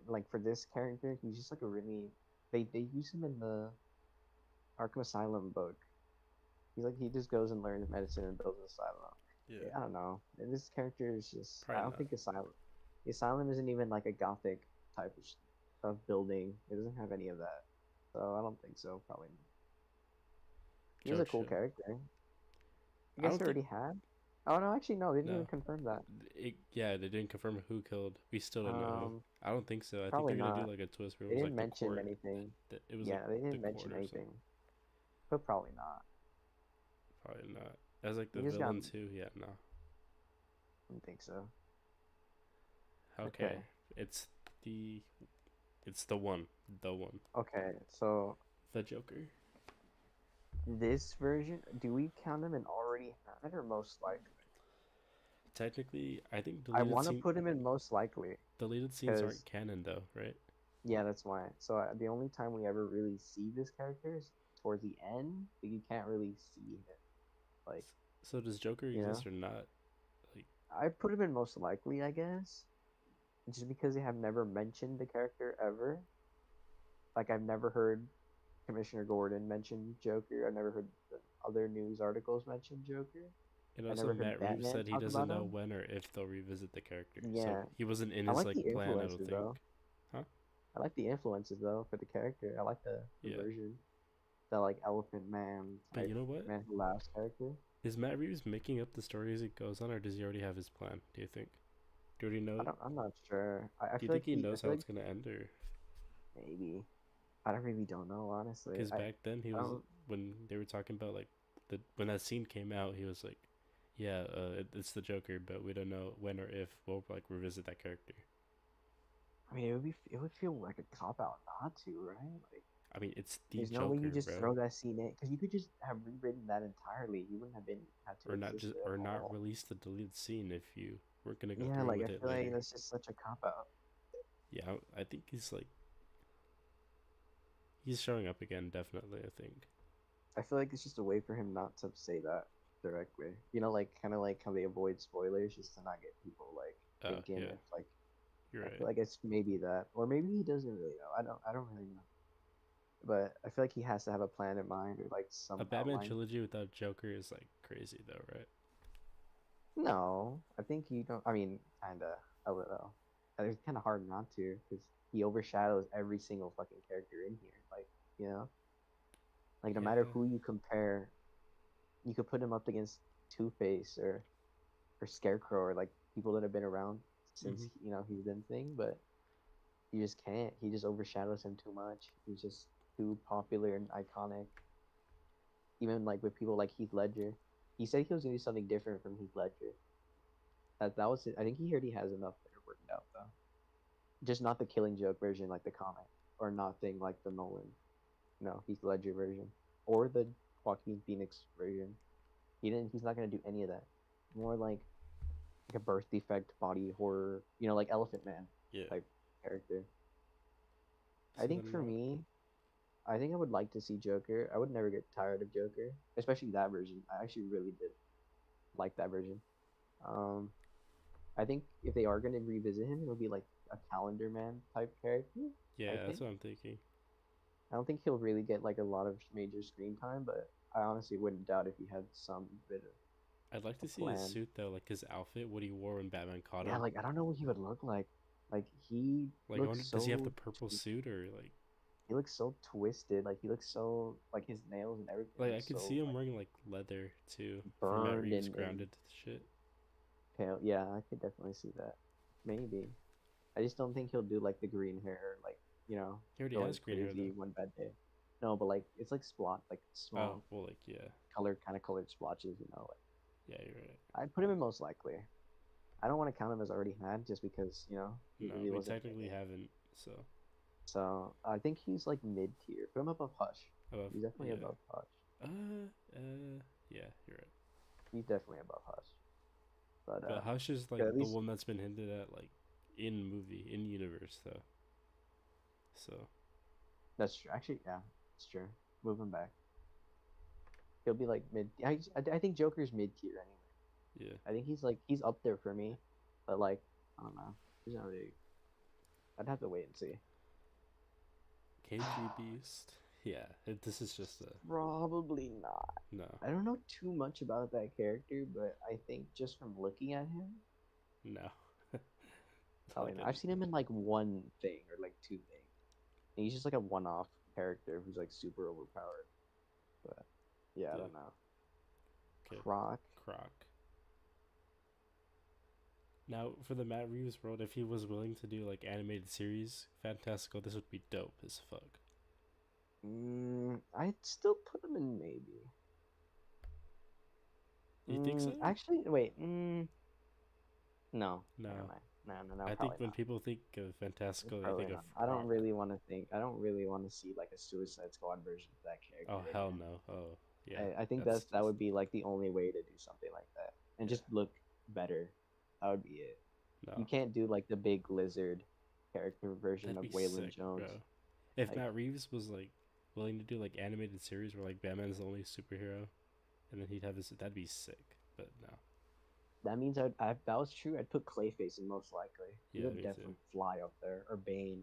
like for this character, he's just like a really. They use him in the Arkham Asylum book. He just goes and learns medicine and builds an asylum. yeah, I don't know. And this character is just. I probably don't not. think asylum. The asylum isn't even like a gothic type of building. It doesn't have any of that. So I don't think so. Probably not. He was a cool Gotcha. character. I I guess don't they think already had. Oh no, actually no, they didn't even no. confirm that. Yeah, they didn't confirm who killed. We still don't know who. Um, I don't think so. I think Probably they're gonna do not. like a twist where it They was didn't like the mention court. anything. It was like Yeah, they the didn't court mention or something. anything. But probably not. Probably not. As like You the just got. villain I too. Yeah, no. don't think so. Okay, Okay. it's the it's the one, the one, Okay. So the Joker. this version, do we count him in already had or most likely? Technically, I think I want to put him in most likely deleted scenes aren't because canon though, right? yeah, that's why. So the only time we ever really see this character is towards the end, but you can't really see him. Like So does Joker you know, exist or not? Like, I put him in most likely, I guess, just because they have never mentioned the character ever. Like I've never heard Commissioner Gordon mention Joker. I've never heard the other news articles mention Joker. and I also never heard Matt Reeves Batman said he talk doesn't about know him. when or if they'll revisit the character, so Yeah, he wasn't in I his like the like plan. I don't influences think. though. Huh? I like the influences though for the character. I like the Yeah, version, the like Elephant Man but type you know what? Man Who Laughs character. Is Matt Reeves making up the story as it goes on, or does he already have his plan? Do you think? Do you already know? I'm not sure. I Do you feel think like he I knows how feel like it's gonna end, or maybe. I don't really don't know honestly. because back then he I was don't. when they were talking about like the when that scene came out, he was like, "Yeah, it's the Joker, but we don't know when or if we'll like revisit that character." I mean, it would feel like a cop out not to, right? Like, I mean, it's the there's no way you Joker, just bro. throw that scene in because you could just have rewritten that entirely. You wouldn't have been had to exist at Or not all. release the deleted scene if you weren't gonna go Yeah, through like I with it feel like later. that's just such a cop out. Yeah, I think he's showing up again. Definitely, I think. I feel like it's just a way for him not to say that directly. You know, like kind of like how they avoid spoilers just to not get people like Oh thinking yeah, if like you're I right. feel like it's maybe that or maybe he doesn't really know. I don't really know. But I feel like he has to have a plan in mind or like A some Batman outline. trilogy without Joker is like crazy, though, right? No, I think you don't. I mean, kinda a little. It's kind of hard not to because he overshadows every single fucking character in here. Like you know, like no matter Yeah. who you compare, you could put him up against Two Face or Scarecrow or like people that have been around since Mm-hmm. you know he's been thing, but you just can't. He just overshadows him too much. He's just too popular and iconic. Even like with people like Heath Ledger, he said he was gonna do something different from Heath Ledger. That was it. I think he already has enough there worked out though. Just not the Killing Joke version like the comic, or nothing like the Nolan, no Heath Ledger version, or the Joaquin Phoenix version. He didn't. He's not gonna do any of that. More like a birth defect body horror, you know, like Elephant Man Yeah. type character. I So think then for what? me, I think I would like to see Joker. I would never get tired of Joker, especially that version. I actually really did like that version. Um, I think if they are going to revisit him, it'll be like a Calendar Man type character. I Yeah, that's think. what I'm thinking. I don't think he'll really get like a lot of major screen time, but I honestly wouldn't doubt if he had some bit of I'd like to a see his plan. suit though, like his outfit, what he wore when Batman caught Yeah, him. like I don't know what he would look like. Like he Like, I looks wonder, does he have the so purple suit or like? he looks so twisted. Like he looks so like his nails and everything Like I looks could see so him like wearing like leather too from Matt burned Reeves' and grounded shit. pale. Yeah, I could definitely see that. Maybe. I just don't think he'll do like the green hair, like you know, He already going has green hair crazy though. one bad day. No, but like it's like splot, like Oh small well, like yeah, colored kind of colored splotches. You know, like yeah, you're right. I'd put him in most likely. I don't want to count him as already had just because you know he No, really we wasn't in technically it. haven't. So So I think he's like mid tier. Put him above Hush. above, He's definitely yeah, above Hush. yeah, you're right. He's definitely above Hush. But But Hush is like at the least one that's been hinted at like in movie in universe though. So that's true. Actually, yeah, it's true. Move him back. He'll be like mid. I think Joker's mid tier anyway. yeah, I think he's up there for me, but like I don't know. He's not really. I'd have to wait and see. KG Beast. Yeah, this is just a Probably not. no, I don't know too much about that character, but I think just from looking at him, no. probably Like not. I've seen him in like one thing or like two things. And he's just like a one-off character who's like super overpowered. But yeah, I the don't know. okay, Croc. Croc. Now for the Matt Reeves world, if he was willing to do like animated series, fantastical, this would be dope as fuck. I'd still put him in maybe. You think so? Actually, wait. No, never No. mind. No, I think probably when not. people think of fantastical, they Probably think of not. I don't Croc. really want to think. I don't really want to see like a Suicide Squad version of that Oh character hell again. no. Oh yeah. I think That's that just would be like the only way to do something like that and yeah. just look better. That would be it. You No. can't do like the big lizard character version That'd of be Waylon sick, Jones. bro. If Like Matt Reeves was like willing to do like animated series where like Batman's the only superhero and then he'd have his that'd be sick. But no. that means if that was true, I'd put Clayface in most likely. He Yeah, would me too. definitely fly up there, or Bane,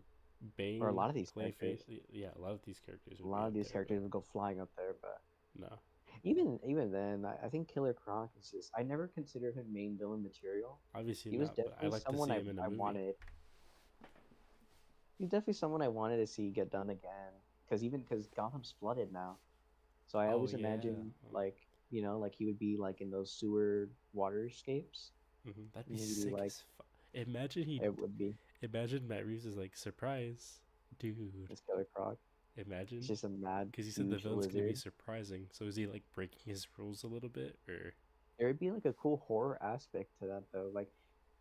or a Bane, lot of these Clayface, characters. yeah, a lot of these characters A would be lot of up these there, but characters would go flying up there, but no. even then, I think Killer Croc is just. I never considered him main villain material. Obviously He was not, but I definitely like to someone see him in a I movie. wanted. He's definitely someone I wanted to see get done again. Because Gotham's flooded now, so I Oh always yeah. imagine like you know like he would be like in those sewer waterscapes, That'd be and he'd be sick like as fuck. Imagine he, it would be imagine Matt Reeves is like surprise, dude. this Killer Croc. It's Imagine, just a mad, because you said the huge villain's gonna be lizard. surprising. So is he like breaking his rules a little bit, or There would be like a cool horror aspect to that though. Like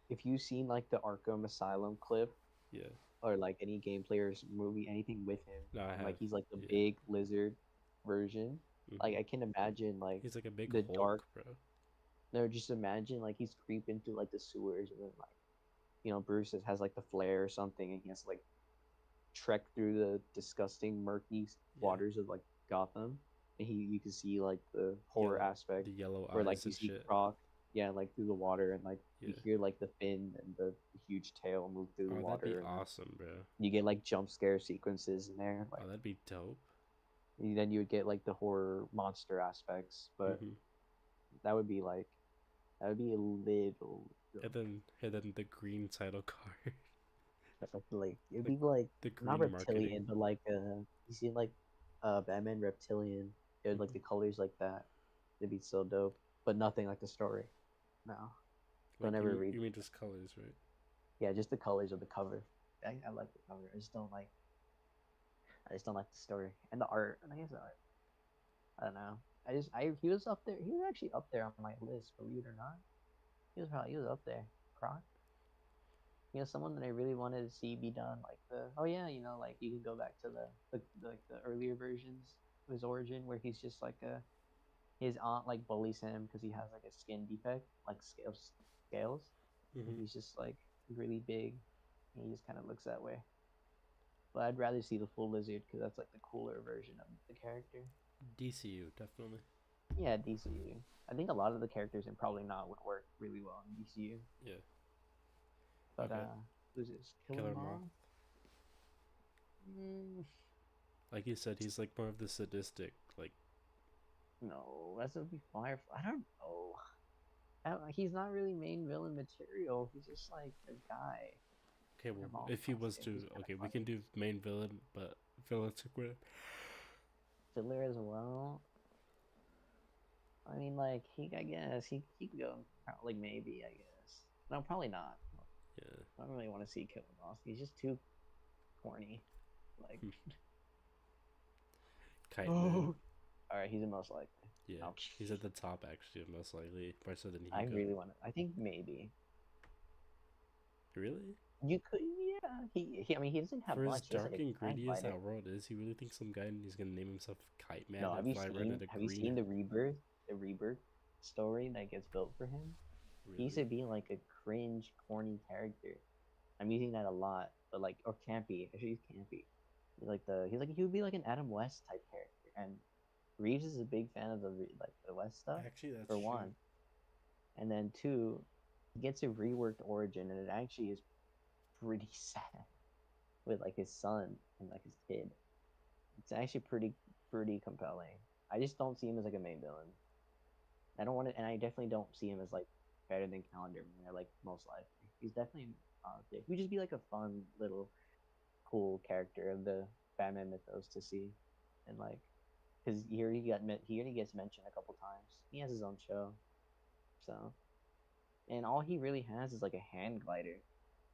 if you've seen like the Arkham Asylum clip yeah? or like any gameplay or movie, anything with him, No, I and have. like he's like the Yeah. big lizard version. Like Hmm. I can imagine like He's like a big the dark. Hulk, bro. No, just imagine like he's creeping through like the sewers, and then like Bruce has like the flare or something, and he has to like trek through the disgusting murky Yeah. waters of like Gotham, and you can see like the horror Yellow, aspect the yellow where like eyes you and see shit. Croc, yeah, like through the water, and like you Yeah. hear like the fin and the huge tail move through the Oh, that'd be water, and then awesome, bro. you get like jump scare sequences in there, Oh, like that'd be dope. and then you would get like the horror monster aspects, but Hmm. that would be like that would be a little And then the green title card, like it'd like be like the not green marketing. reptilian, but like you see like Batman reptilian. It would like Hmm. the colors like that. It'd be so dope, but nothing like the story. No, don't Like ever read. you mean just colors, right? Yeah, just the colors of the cover. I like the cover. I just don't like the story and the art. And I guess the art. I don't know. He was up there. He was actually up there on my list, believe it or not. He was up there. Croc. Someone that I really wanted to see be done, like like you can go back to the earlier versions of his origin, where he's just like his aunt like bullies him because he has like a skin defect, like scales, and Hmm. he's just like really big, and he just kind of looks that way. But I'd rather see the full lizard because that's like the cooler version of the character. DCU definitely. Yeah, DCU. I think a lot of the characters in Probably Not would work really well in DCU. Yeah. But Okay. who's this? Killer Killer Moth. Moth? Mm, Like you said, he's like more of the sadistic. Like, no, that's would be Firefly. I don't know. He's not really main villain material. He's just like a guy. okay, Killer well, Moth if he was costume. to, He's kind of okay, we can funny. do main villain, but villain to quit. Fiddler as well. I mean, like I guess he could go like maybe. I guess no, probably not. Yeah. I don't really want to see Killer Moth. He's just too corny. Like, Kite Man. oh, all right, he's the most likely. Yeah, Oh, he's at the top actually, most likely, more so than I Hugo. really want to. I think maybe Really? you could. Yeah, I mean, he doesn't have For as much. He has like dark and a hang greedy as glider. that world is, he really thinks some guy he's gonna name himself Kite Man No, and fly around in a have you green. seen the rebirth story that gets built for him? He used Really? to be like a cringe, corny character. I'm using that a lot, but like or campy. Actually, he's campy. He would be like an Adam West type character, and Reeves is a big fan of the West stuff Actually, that's for true. one, and then two, he gets a reworked origin, and it actually is pretty sad with like his son and like his kid. It's actually pretty compelling. I just don't see him as like a main villain. I don't want to, and I definitely don't see him as like better than Calendar Man. Like most likely, he's definitely he would just be like a fun little cool character of the Batman mythos to see, and like because he already gets mentioned a couple times. He has his own show, so and all he really has is like a hand glider,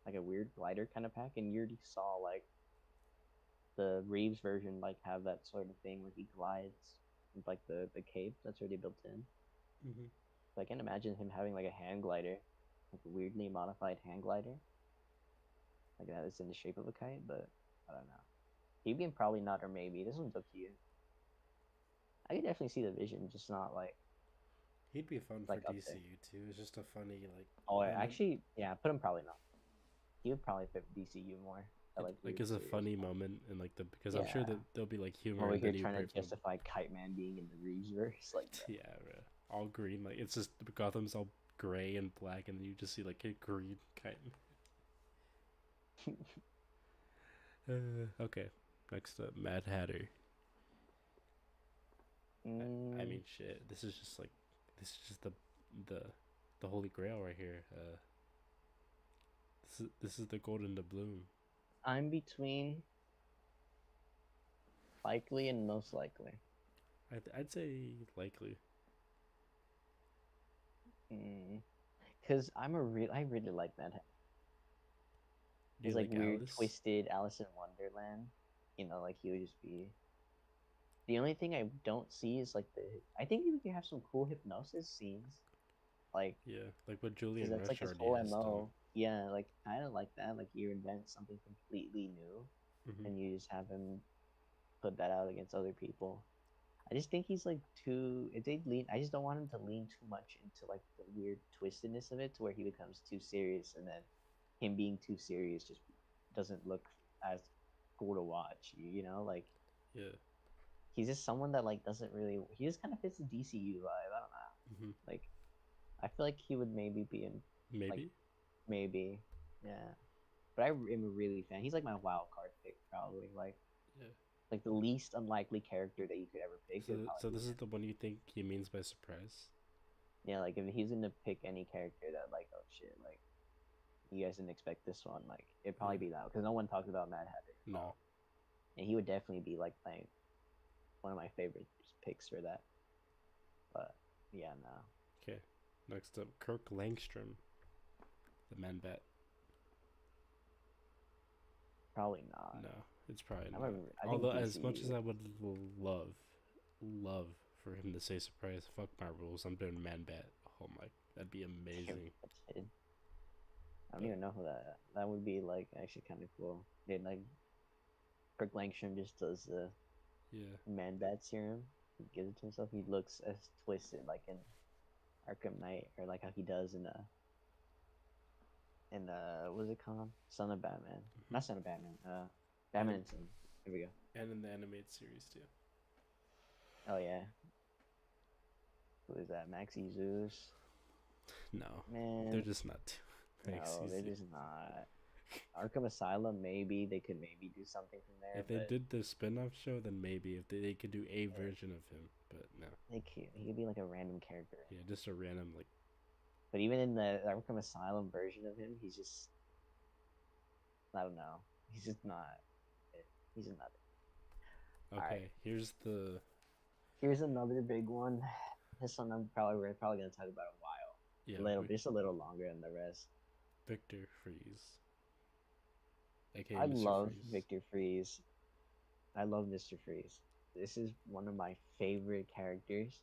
like a weird glider kind of pack, and you already saw like the Reeves version like have that sort of thing where he glides with like the cape that's already built in. Hmm. So I can imagine him having like a hand glider, like a weirdly modified hand glider, like that is in the shape of a kite, but I don't know. He can probably not, or maybe. This one's up to you. I could definitely see the vision, just not He'd be fun for like up there. DCU too. It's just a funny like Oh, moment. actually, yeah, put him probably not. He would probably fit DCU more. I It like like weird, is a serious funny stuff. moment and like the because I'm sure that Yeah, there'll be like humor over and then here you trying to break from justify Kite Man being in the Reeves verse, like, bro. yeah, bro. All green. Like it's just Gotham's all gray and black, and then you just see like a green kite. Okay, next up, Mad Hatter. I mm, mean, shit. This is just the the holy grail right here. This is the golden doubloon. I'm between likely and most likely. I'd say likely. Because I really like that. Do His you like like weird, Alice? twisted Alice in Wonderland. Like he would just be. The only thing I don't see is like the. I think you can have some cool hypnosis scenes, like Yeah, like what because Julian that's like Rush his already whole has done. mo. yeah, like kind of like that. Like you invent something completely new, Hmm. and you just have him put that out against other people. I just think he's like too. If they lean, I just don't want him to lean too much into like the weird twistedness of it, to where he becomes too serious, and then him being too serious just doesn't look as cool to watch. You know, like Yeah. he's just someone that like doesn't really. He just kind of fits the DCU vibe. I don't know. Hmm. Like I feel like he would maybe be in like Maybe. maybe yeah. But I am a really fan. He's like my wild card pick probably. Yeah. Like the least unlikely character that you could ever pick. It would So probably be this is him. the one you think he means by surprise? Yeah, like if he's gonna pick any character that like oh shit like you guys didn't expect this one, like it'd probably Yeah. be that because no one talks about Mad Hatter at No. all, and he would definitely be like playing one of my favorite picks for that. But yeah, no, Okay. Next up, Kirk Langstrom, the Man Bat. probably not. No, it's probably I'm a, not. I think Although, as much as DCU. I would love, love for him to say surprise, fuck my rules, I'm doing Man Bat. Oh my, that'd be amazing. I don't But even know who that would be. Like actually kind of cool. They like Kirk Langstrom just does the yeah, man bat serum. He gives it to himself. He looks as twisted like in Arkham Knight, or like how he does in what's it called? Son of Batman. hmm Not Son of Batman. and Batman and Son. Here we go. and in the animated series too. Oh yeah. Who is that? Maxie Zeus. No, they're Man, just not makes no, they're easy. just not. Arkham Asylum, maybe they could maybe do something from there, If they but did the spin-off show, then maybe if they could do a version of him, but no. he could be like a random character. Yeah, just a random like. But even in the Arkham Asylum version of him, he's just I don't know. He's just not it. He's just not it. All right. Okay, here's the. Here's another big one. This one we're probably gonna talk about a while. Yeah, A little just a little longer than the rest. Victor Freeze, aka I Mr. love Freeze. Victor Freeze. I love Mr. Freeze. This is one of my favorite characters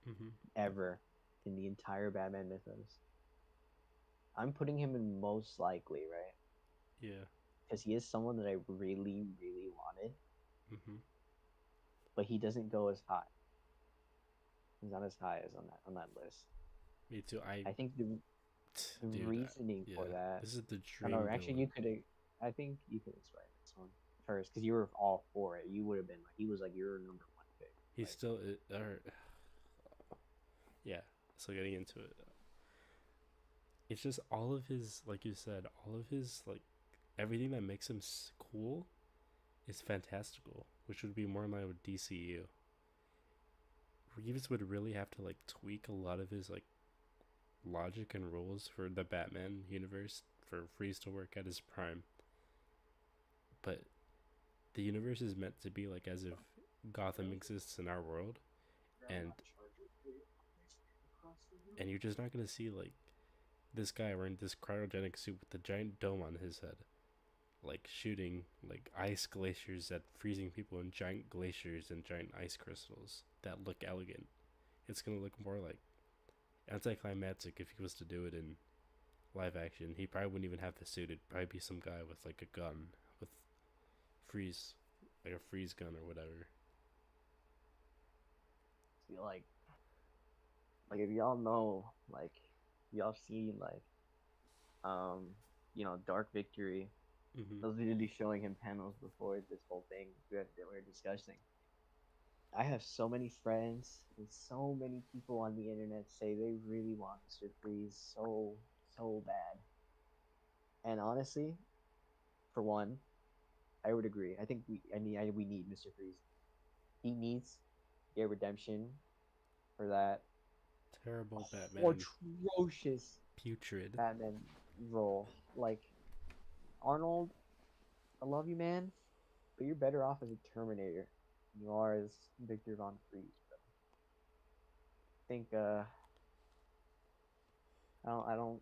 Mm-hmm. ever in the entire Batman mythos. I'm putting him in most likely, right? Yeah. Because he is someone that I really, really wanted, Mm-hmm. but he doesn't go as high. He's not as high as on that list. Me too. I think the Dude, reasoning for yeah, that. this is the I don't dream know. Actually, villain. you could. I think you could explain this one first because you were all for it. You would have been like he was like your number one pick. He's Like still, or yeah. So getting into it, it's just all of his, like you said, all of his like everything that makes him cool is fantastical, which would be more in line with DCU. Reeves would really have to like tweak a lot of his like logic and rules for the Batman universe for Freeze to work at his prime. But the universe is meant to be like as if Gotham exists in our world, and you're just not gonna see like this guy wearing this cryogenic suit with the giant dome on his head, like shooting like ice glaciers at freezing people in giant glaciers and giant ice crystals that look elegant. It's gonna look more like anticlimactic if he was to do it in live action. He probably wouldn't even have the suit. It'd probably be some guy with like a gun with freeze, like a freeze gun or whatever. feel like if y'all know y'all see um Dark Victory. Mm-hmm. I was literally showing him panels before this whole thing that we are discussing. I have so many friends and so many people on the internet say they really want Mr. Freeze so bad. And honestly, for one, I would agree. I think we need Mr. Freeze. He needs a redemption for that Terrible Batman, atrocious putrid. Batman role. Like Arnold, I love you, man, but you're better off as a Terminator than you are as Victor Von Freeze. Bro. I think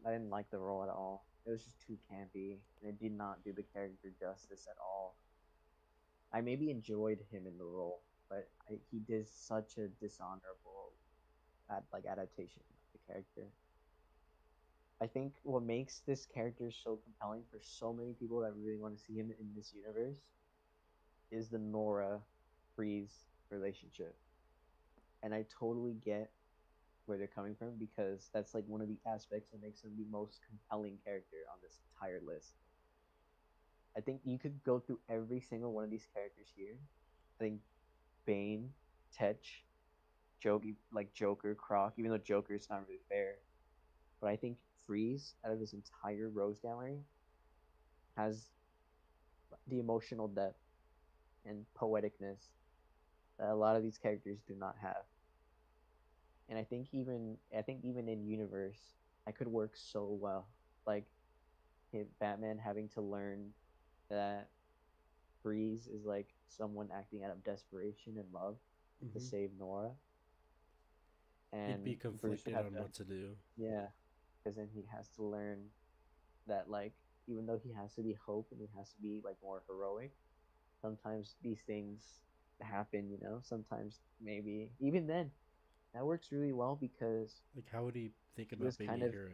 I didn't like the role at all. It was just too campy, and it did not do the character justice at all. I maybe enjoyed him in the role, but he did such a dishonorable adaptation of the character. I think what makes this character so compelling for so many people that really want to see him in this universe is the Nora Freeze relationship. And I totally get where they're coming from because that's like one of the aspects that makes him the most compelling character on this entire list. I think you could go through every single one of these characters here. I think Bane, Tetch, Joker, like Joker, Croc, even though Joker is not really fair. But I think Freeze, out of his entire Rose Gallery, has the emotional depth and poeticness that a lot of these characters do not have. And I think even in universe, I could work so well. Like Batman having to learn that Freeze is like someone acting out of desperation and love to Mm-hmm. save Nora, He'd and be Bruce would conflicted have on to, what to do. yeah, because then he has to learn that like even though he has to be hope and he has to be like more heroic, sometimes these things happen. Sometimes maybe even then that works really well because Like, how would he think he was about being kind a of hero?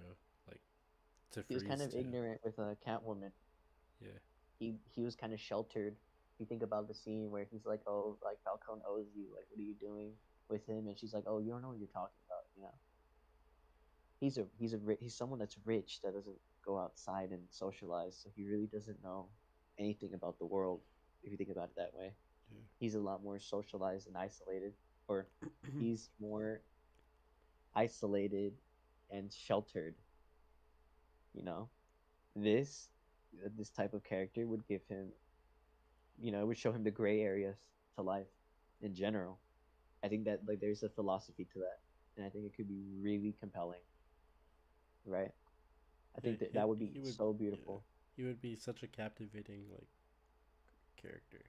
Like, to he was kind freeze of to. ignorant with a Catwoman. Yeah. He was kind of sheltered. You think about the scene where he's like, "Oh, like Falcone owes you. Like, what are you doing with him?" And she's like, "Oh, you don't know what you're talking about." He's someone that's rich that doesn't go outside and socialize, so he really doesn't know anything about the world. If you think about it that way, Yeah. he's a lot more socialized and isolated, or he's more isolated and sheltered. You know, this this type of character would give him, it would show him the gray areas to life in general. I think that like there's a philosophy to that, and I think it could be really compelling, right? I Yeah, think that would be he would. so Yeah, beautiful, he would be such a captivating like character.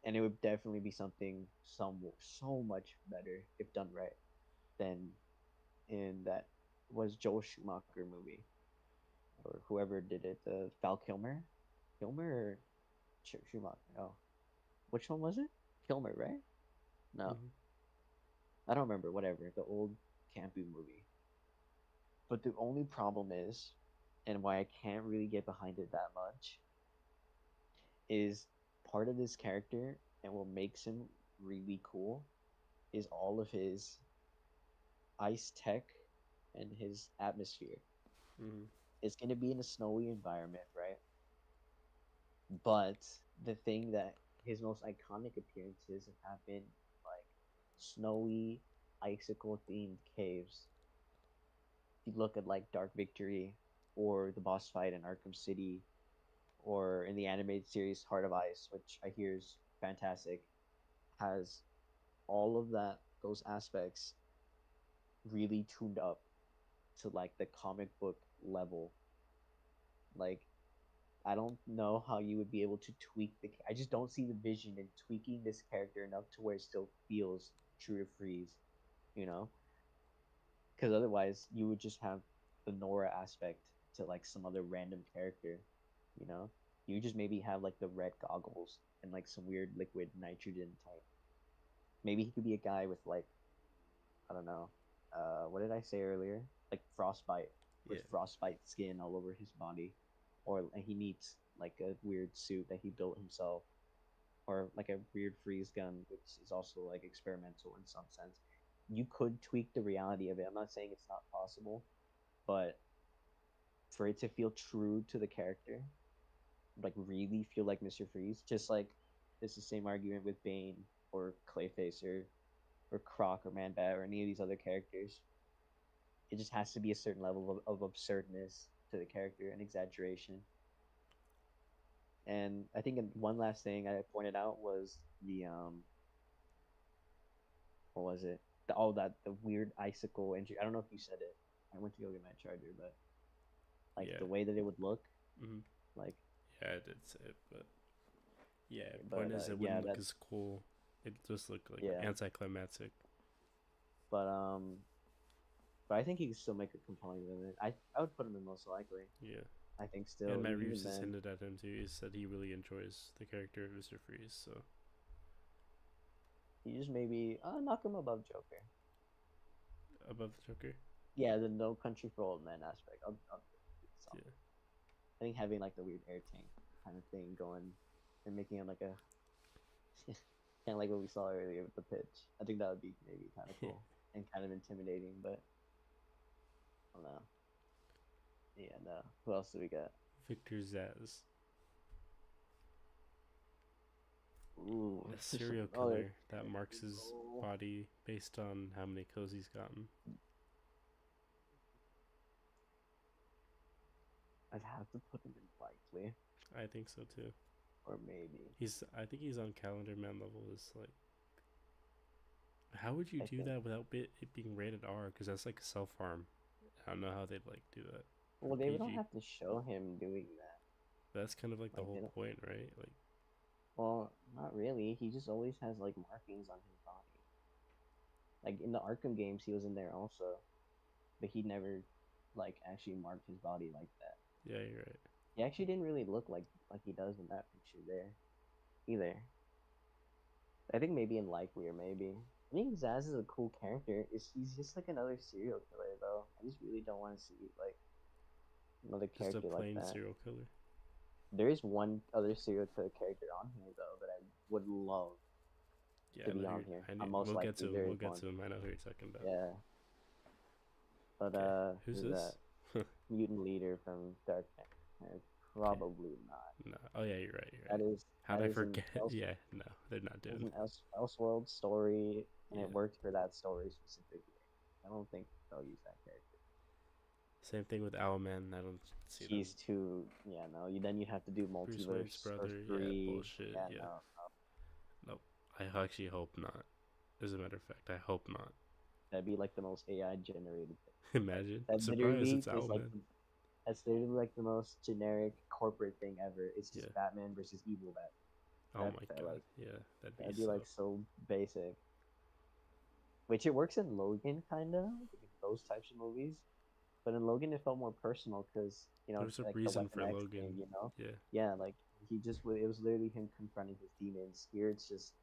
and it would definitely be something so much better if done right than in that was Joel Schumacher movie or whoever did it, the Val Kilmer or Schumacher. Oh, which one was it? Kilmer, right? No, Mm-hmm. I don't remember. Whatever, the old campy movie. But the only problem is, and why I can't really get behind it that much, is part of this character and what makes him really cool is all of his ice tech and his atmosphere. Mm-hmm. It's going to be in a snowy environment, right? But the thing that his most iconic appearances have been like snowy, icicle themed caves. If you look at like Dark Victory or the boss fight in Arkham City or in the animated series Heart of Ice, which I hear is fantastic, has all of those aspects really tuned up to like the comic book level. Like I don't know how you would be able to tweak I just don't see the vision in tweaking this character enough to where it still feels true to Freeze, you know? Because otherwise you would just have the Nora aspect to like some other random character, you know? You just maybe have like the red goggles and like some weird liquid nitrogen type. Maybe he could be a guy with like, I don't know, what did I say earlier? Like frostbite, with Yeah. frostbite skin all over his body, or he needs like a weird suit that he built himself, or like a weird freeze gun, which is also like experimental in some sense. You could tweak the reality of it. I'm not saying it's not possible, but for it to feel true to the character, like really feel like Mr. Freeze, just like it's the same argument with Bane or Clayface or Croc or Man Bat or any of these other characters. It just has to be a certain level of absurdness to the character and exaggeration. And I think one last thing I pointed out was the what was it? The weird icicle injury. I don't know if you said it. I went to go get my charger, but like Yeah. the way that it would look, Mm-hmm. like, Yeah, I did say it, but yeah. but Point is, it yeah, wouldn't look that as cool. It just looked like yeah, anticlimactic. but but I think he could still make a compelling villain. I would put him in most likely. Yeah. I think And still Matt even Reeves has then hinted at him too. He said he really enjoys the character of Mr. Freeze. So he just maybe knock him above Joker. above the Joker. yeah, the No Country for Old Men aspect. I'll do the song. Yeah. I think having like the weird air tank kind of thing going and making it like a kind of like what we saw earlier with the pitch. I think that would be maybe kind of cool and kind of intimidating, but I don't know. Yeah, no. Who else do we got? Victor Zaz, Ooh, a there's some serial other killer that marks characters. his Oh, body based on how many kills he's gotten. I'd have to put him in likely, I think so too. or maybe. I think he's on Calendar Man level. Is like, how would you I do think. that without it being rated R? Because that's like self harm. I don't know how they'd like do that for Well, they don't PG. have to show him doing that. But that's kind of like the Like, they whole don't. point, right? Like, Well, not really. He just always has like markings on his body. Like in the Arkham games, he was in there also, but he never like actually marked his body like that. yeah, you're right. He actually didn't really look like he does in that picture there either. I think maybe in Likely or maybe. I think Zaz is a cool character. Is he's just like another serial killer though. I just really don't want to see like another Just a character like plain that. serial killer. There is one other serial killer character on here though that I would love Yeah, to I know be who. on here. I I'm need. most We'll get likely to him. there We'll is get one. to him. I know who you're talking about. Yeah, but Okay, who's who's that? this? Mutant leader from Dark Knight? Okay, Probably not. no. Oh yeah, you're right. You're That right. is How'd that I is an forget? else Yeah, no, they're not is doing. an Elseworld story, and it Yeah. worked for that story specifically. I don't think they'll use that character. Same thing with Owlman. I don't see them. He's too, yeah, no. You then you'd have to do Bruce Wayne's multiverse or brother. Yeah, three. bullshit. Yeah, Yeah. no, no. Nope. I actually hope not. As a matter of fact, I hope not. That'd be like the most AI generated thing. Like Imagine. that Surprise, literally it's is like Owlman. that's literally like the most generic corporate thing ever. It's Yeah. just Batman versus evil Oh Batman. my That god. like Yeah, that'd be that'd be so. like so basic. Which it works in Logan kind of those types of movies. But in Logan, it felt more personal because There's a like the reason Weapon for X Logan. thing. Yeah. Yeah, like he just it was literally him confronting his demons. Here, it's just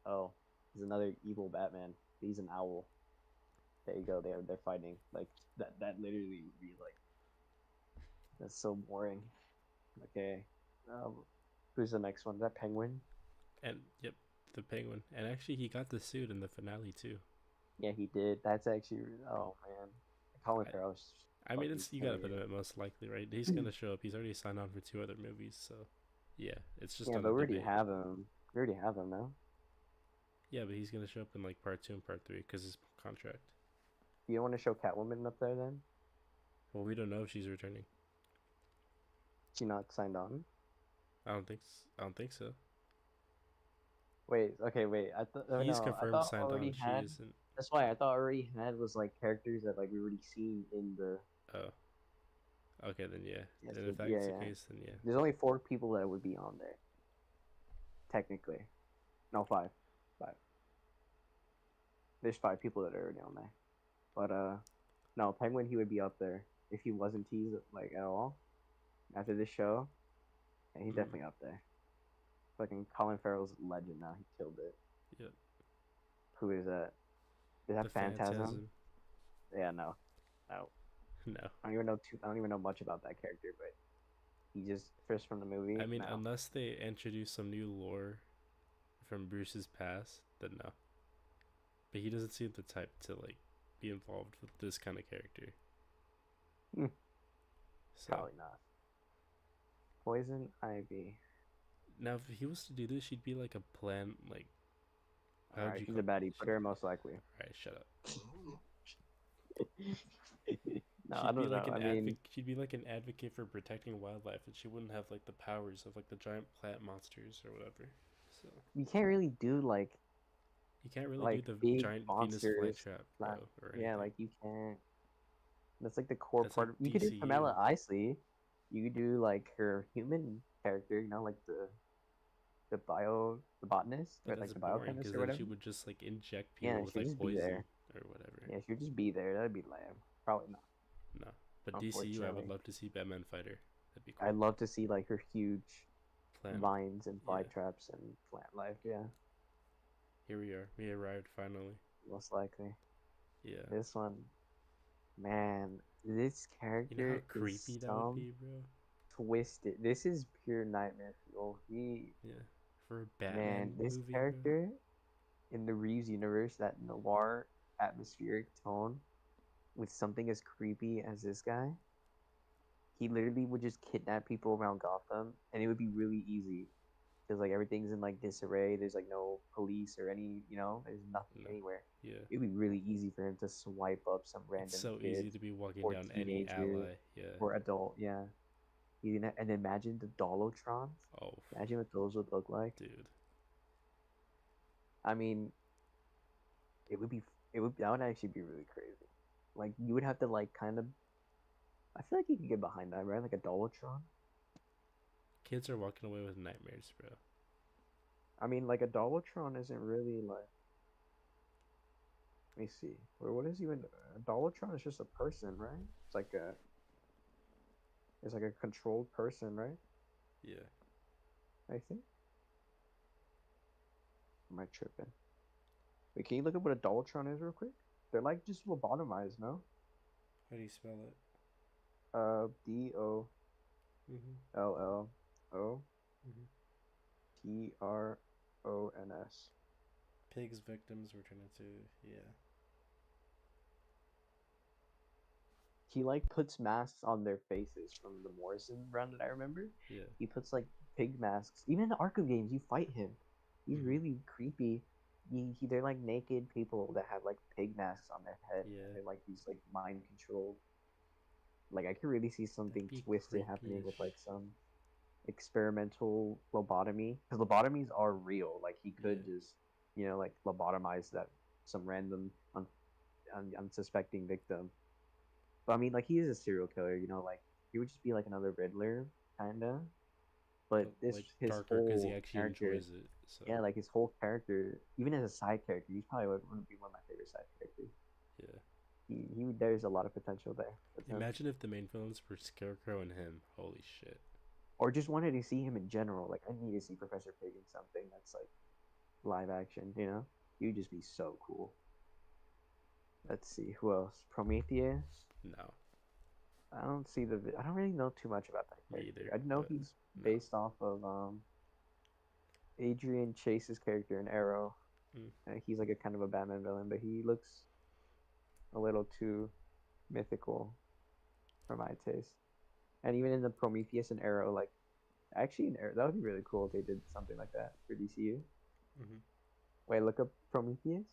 oh, he's another evil Batman. He's an owl. There you go. They're fighting like that. That literally would be like that's so boring. Okay, who's the next one? Is that Penguin? And yep, the Penguin. And actually, he got the suit in the finale too. Yeah, he did. That's actually oh man, Colin I, Farrell's I mean, fucking it's you gotta killing put him it. at most likely, right? He's gonna show up. He's already signed on for 2 other movies, so yeah, it's just Yeah, on but a we already debate. have him. We already have him now. Yeah, but he's gonna show up in like part 2 and part 3 because his contract. You don't want to show Catwoman up there then? Well, we don't know if she's returning. She not signed on? I don't think so. Wait, okay, wait. I thought oh He's no, I confirmed thought signed on. already She had. isn't. That's why I thought already had was like characters that like we already seen in the. Oh, okay then yeah. Yes, And if yeah, that's the yeah. case, then yeah. There's only 4 people that would be on there. Technically, no 5, 5. There's 5 people that are already on there, but no Penguin he would be up there if he wasn't teased like at all after this show. Yeah, he's Mm, definitely up there. Fucking Colin Farrell's a legend now. He killed it. yep. Who is that? Is The that Phantasm? Phantasm. Yeah, no, no. No. I don't even know much about that character, but he just first from the movie. I mean, No, unless they introduce some new lore from Bruce's past, then no. But he doesn't seem the type to like be involved with this kind of character. Hmm. So probably not. Poison Ivy. now, if he was to do this, she'd be like a plan. Like, All how would right, you she's call? a baddie. Put her most likely. All right, shut up. No, I She'd be don't like know. an I mean, She'd be like an advocate for protecting wildlife, and she wouldn't have like the powers of like the giant plant monsters or whatever. So you can't really do you can't really do like the big giant Venus monsters. flytrap, bro, Not or yeah, anything. like you can't. That's like the core That's like part. You could do DCU. Pamela Isley. You could do like her human character. Like the botanist But or that's like the boring biochemist because or then whatever. she would just like inject Yeah, people with she'd like just be poison there. or whatever. Yeah, she'd just be there. That'd be lame. Probably not. No, but DCU, I would Unfortunately, love to see Batman fighter. That'd be I'd cool. love to see like her huge Plan. vines and fly Yeah, traps and plant life. Yeah, here we are. We arrived finally. most likely. Yeah. This one, Man, this You know how character is creepy that would some be, bro? twisted. This is pure nightmare fuel. He, Yeah. For a man, Batman this movie, bro. character in the Reeves universe, that noir atmospheric tone with something as creepy as this guy, he literally would just kidnap people around Gotham, and it would be really easy because like everything's in like disarray. There's like no police or any, there's nothing No. anywhere. Yeah. It'd be really easy for him to swipe up some It's random so easy kids to be walking or down any teenagers alley. Yeah. or adult. Yeah, and imagine the Dolotrons. Oh, Imagine what those would look like. dude. I mean, it would be that would actually be really crazy. Like you would have to like kind of. I feel like you could get behind that, right? Like a Dolotron. Kids are walking away with nightmares, bro. I mean, like a Dolotron isn't really like. Let me see. Or what is even a Dolotron? Is just a person, right? It's like a controlled person, right? Yeah. I think. Am I tripping? Wait, can you look up what a Dolotron is real quick? They're like just lobotomized, no? How do you spell it? DOLLOTRONS. Mm-hmm. Pigs victims were turned into, yeah. He like puts masks on their faces from the Morrison run that I remember. Yeah. He puts like pig masks. Even in the Arkham games, you fight him. He's Mm-hmm. really creepy. They're like naked people that have like pig masks on their head, and Yeah. they're like these like mind controlled. Like I could really see That'd something be twisted creepy happening as with like some experimental lobotomy, because lobotomies are real. Like he Yeah. could just, like lobotomize that some random unsuspecting victim. But I mean, like he is a serial killer. Like he would just be like another Riddler, kinda. But But this like his darker because he whole actually character, enjoys it. So yeah, like his whole character, even as a side character, he's probably wouldn't be one of my favorite side characters. yeah. There's a lot of potential there with him. Imagine if the main villains were Scarecrow and him. Holy shit. Or just wanted to see him in general. Like I need to see Professor Pig in something that's like live action. He would just be so cool. Let's see who else. Prometheus. No. I don't see the. I don't really know too much about that Me character. either. I know But he's no. based off of Adrian Chase's character in Arrow. Mm. He's like a kind of a Batman villain, but he looks a little too mythical for my taste. And even in the Prometheus and Arrow, like actually in Arrow, that would be really cool if they did something like that for DCU. Mm-hmm. Wait, look up Prometheus.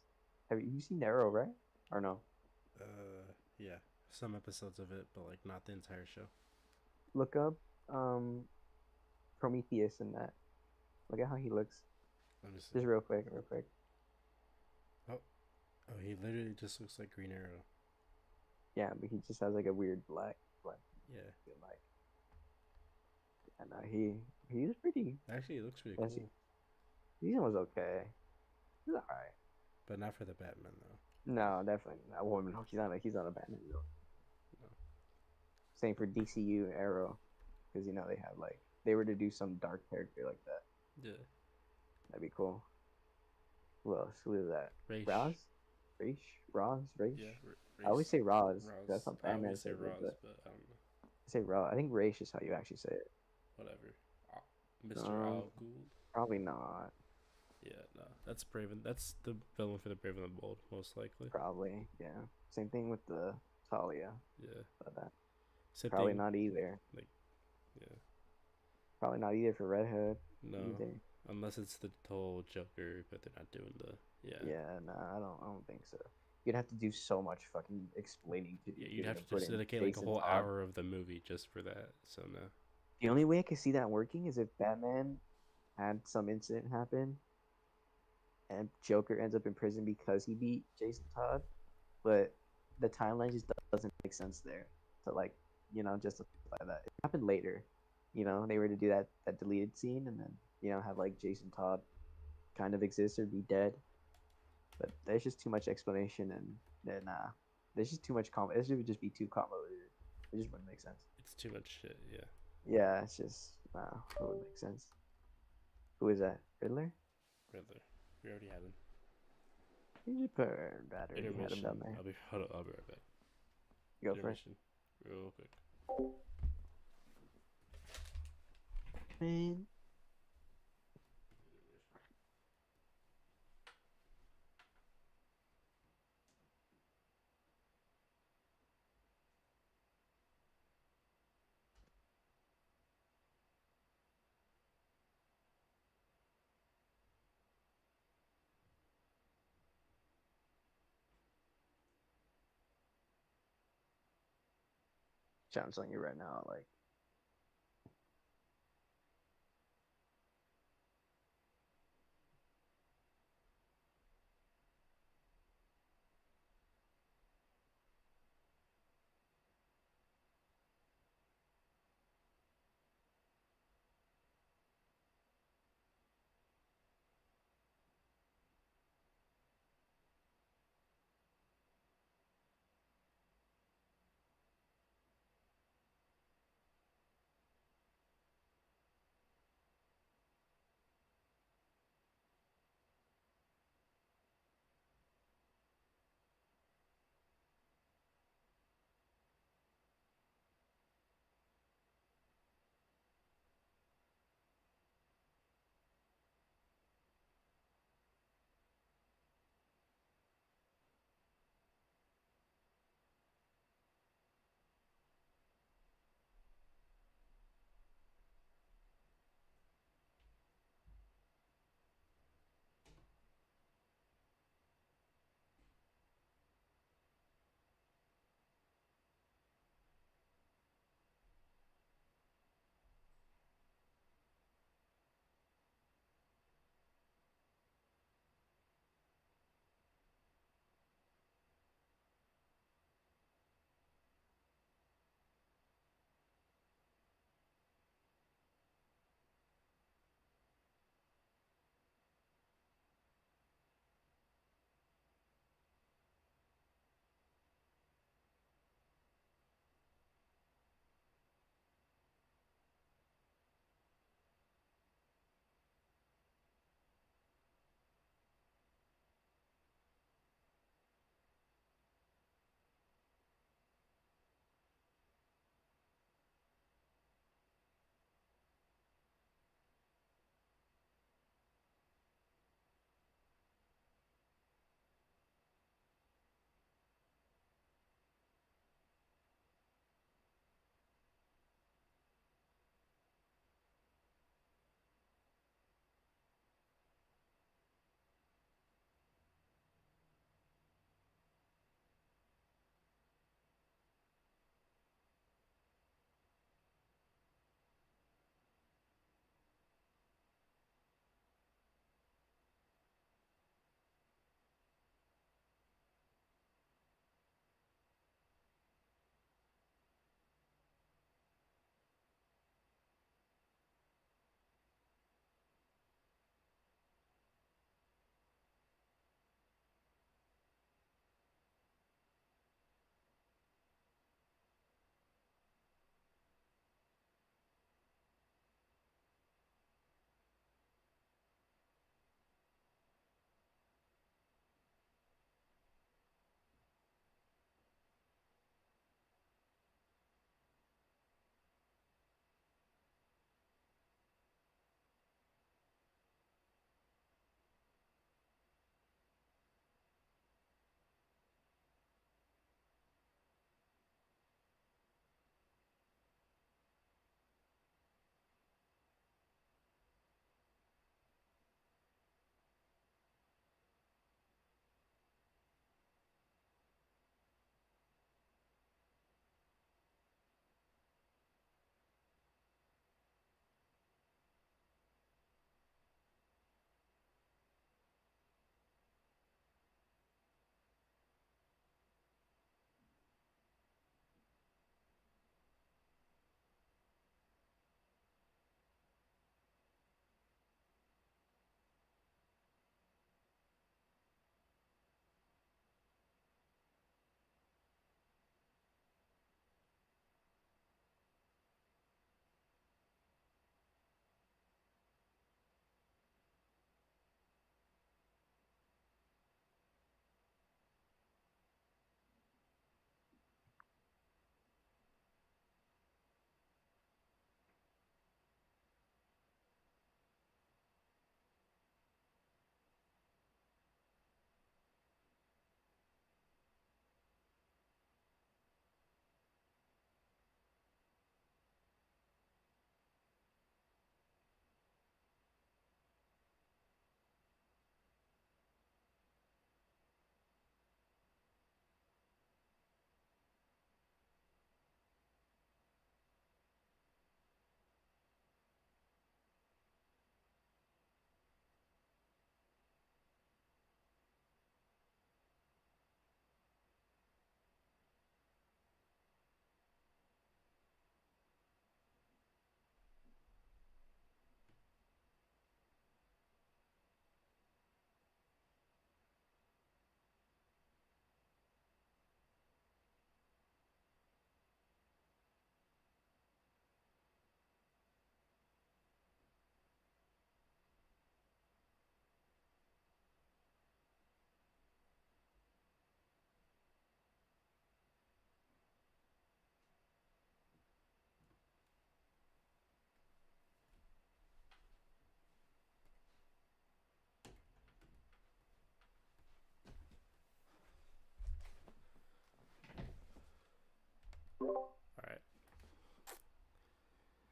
Have you seen Arrow, right? Or no? Yeah. Some episodes of it, but like not the entire show. Look up um Prometheus in that. Look at how he looks. Let me see. Just real quick, real quick. Oh, oh, he literally just looks like Green Arrow. Yeah, but he just has like a weird black Yeah. like. And he's pretty. Actually, it looks pretty Yes, cool. he was okay. He's alright. But not for the Batman though. No, definitely not. Well, no, he's not a Batman though. No. Same for DCU Arrow, because they have like they were to do some dark character like that. Yeah. That'd be cool. Who else? Who is that? Raish. Raz? Raish? Roz? Raish? Yeah. I always say Roz. Roz. That's how I Batman always say says it, Roz, but I don't know. I say Roz. I think Raish is how you actually say it. Whatever. Mr. Al Gould. Probably not. Yeah, no. That's Brave. That's the villain for the Brave and the Bold, most likely. Probably, yeah. Same thing with the Talia. Yeah. But Same probably thing. not either. Like, yeah. Probably not either for Red Hood. No. Either. Unless it's the whole Joker, but they're not doing the. Yeah. Yeah, no, I don't think so. You'd have to do so much fucking explaining to. Yeah, you'd have to put just in dedicate like a Jason whole Todd. hour of the movie just for that. So no. The only way I could see that working is if Batman had some incident happen and Joker ends up in prison because he beat Jason Todd, but the timeline just doesn't make sense there. So like, justify that. It happened later. They were to do that deleted scene and then, have like Jason Todd kind of exist or be dead. But there's just too much explanation and nah. There's just too much it would just be too convoluted. It just wouldn't make sense. It's too much shit, yeah. Yeah, it's just it wouldn't make sense. Who is that? Riddler? Riddler. We already had him. You just put battery. You had him Intermission. down there. I'll be right back. Go for it. intermission, real quick. Man. Sounds like you right now, like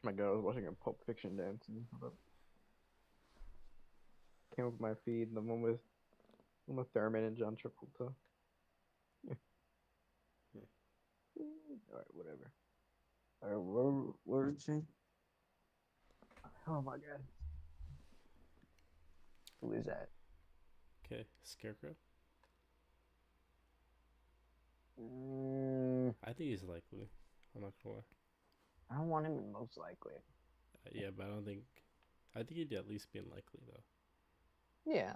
My God, I was watching a Pulp Fiction dance and hold up. Came up my feed, the one with Uma Thurman and John Travolta. Alright, whatever. Alright, what were you saying? Oh my God. Who is that? Okay, Scarecrow. I think he's likely. I'm not gonna lie. I don't want him in most likely. Yeah, but I don't think. I think he'd at least be unlikely though. Yeah.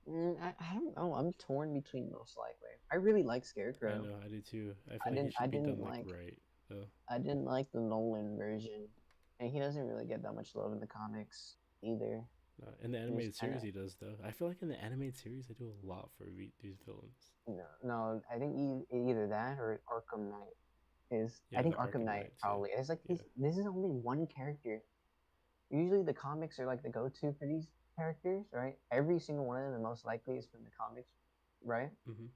I don't know. I'm torn between most likely. I really like Scarecrow. I know, I do too. I feel like he should be done like right though. I didn't like the Nolan version, and he doesn't really get that much love in the comics either. No, in the animated series, he does though. I feel like in the animated series, they do a lot for these villains. No, I think either that or Arkham Knight is. Yeah, I think Arkham Knight probably. It's like this is only one character. Usually the comics are like the go-to for these characters, right? Every single one of them, most likely, is from the comics, right? Mm-hmm.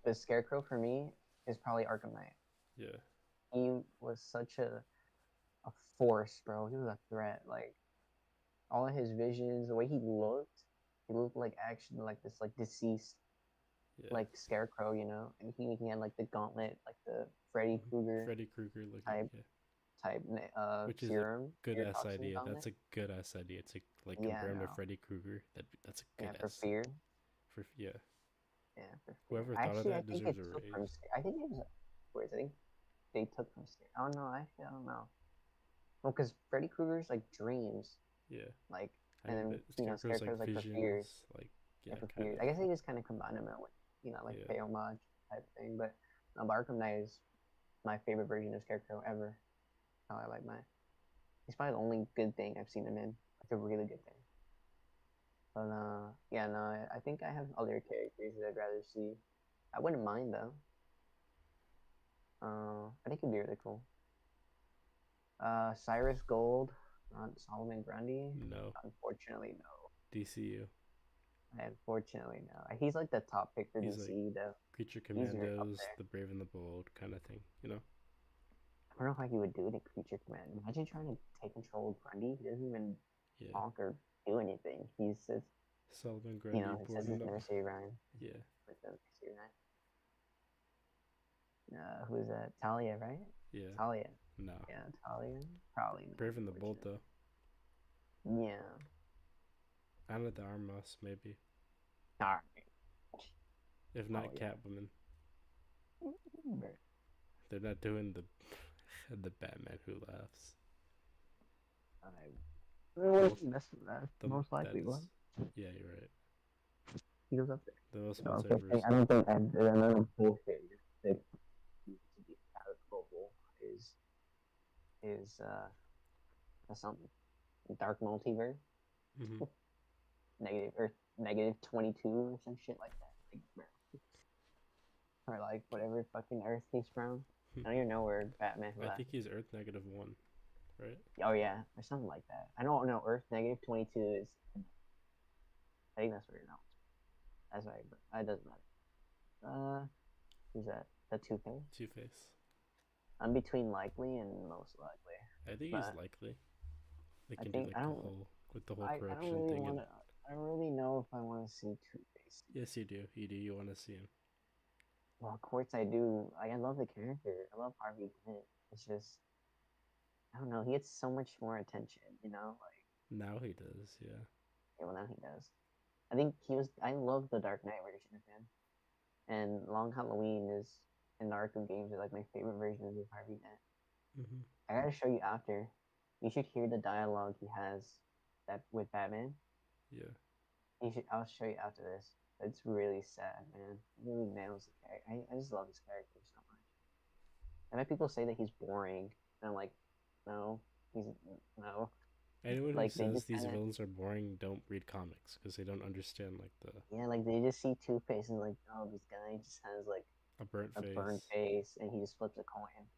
The Scarecrow for me is probably Arkham Knight. Yeah. He was such a force, bro. He was a threat. Like all of his visions, the way he looked like actually like this like deceased like Scarecrow, you know. And he had like the gauntlet, like the Freddy Krueger looking type which serum. Is a good ass idea. That's a good ass idea. It's like compare him to Freddy Krueger. That's a good ass. For fear. For yeah. For fear. Whoever thought of that deserves a raise. I think it was I think they took from Scare. Oh no, actually I don't know. Well, because Freddy Krueger's like dreams. Yeah. Like, and then Scarecrow's like for fears. Like for fears. I guess they just kind of combine them with like pay homage type thing. But Arkham Knight is my favorite version of Scarecrow ever. How I like mine. He's probably the only good thing I've seen him in. Like a really good thing. But yeah, no, I think I have other characters that I'd rather see. I wouldn't mind though. I think it'd be really cool. Cyrus Gold, not Solomon Grundy. No. Unfortunately, no. DCU. Unfortunately, no. He's like the top pick for DC though. Creature Commandos, the Brave and the Bold kind of thing, you know. I don't know how he would do it in Creature Command. Imagine trying to take control of Grundy. He doesn't even talk or do anything. He's just Solomon Grundy. You know, he says his nursery rhyme. Yeah. With the nursery rhyme. Who is that? Talia, right? Yeah. Talia. No. Yeah, Talia. Probably. Brave and the Bold though. Yeah. Anna de Armas, maybe. Alright. If not Catwoman. They're not doing the Batman Who Laughs. That's the most likely one. Yeah, you're right. He goes up there. The most I don't think another bullshit that to be palatable is something Dark Multiverse. Mm-hmm. negative 22 or some shit like that. Or like whatever fucking Earth he's from. I don't even know where Batman left. I think he's Earth -1, right? Oh yeah, or something like that. I don't know. Earth -22 is. I think that's where you're now. That's right, but it doesn't matter. Who's that? The Two-Face? Two-Face. I'm between likely and most likely. I think he's likely. They can do like the whole corruption thing. I don't really know if I want to see Two-Face. Yes, you do. You want to see him. Well, of course I do. I love the character. I love Harvey Dent. It's just, I don't know. He gets so much more attention, you know. Like now he does, yeah. Yeah, well now he does. I think I love the Dark Knight version of him, and Long Halloween is in the Arkham games are like my favorite versions of Harvey Dent. Mm-hmm. I gotta show you after. You should hear the dialogue he has with Batman. Yeah. I'll show you after this. It's really sad, man. He really nails the character. I just love his character so much. I bet people say that he's boring, and I'm like, no, no. Anyone who says these villains are boring don't read comics because they don't understand like the. Yeah, like they just see Two-Face and like, oh, this guy just has like a burnt face, and he just flips a coin.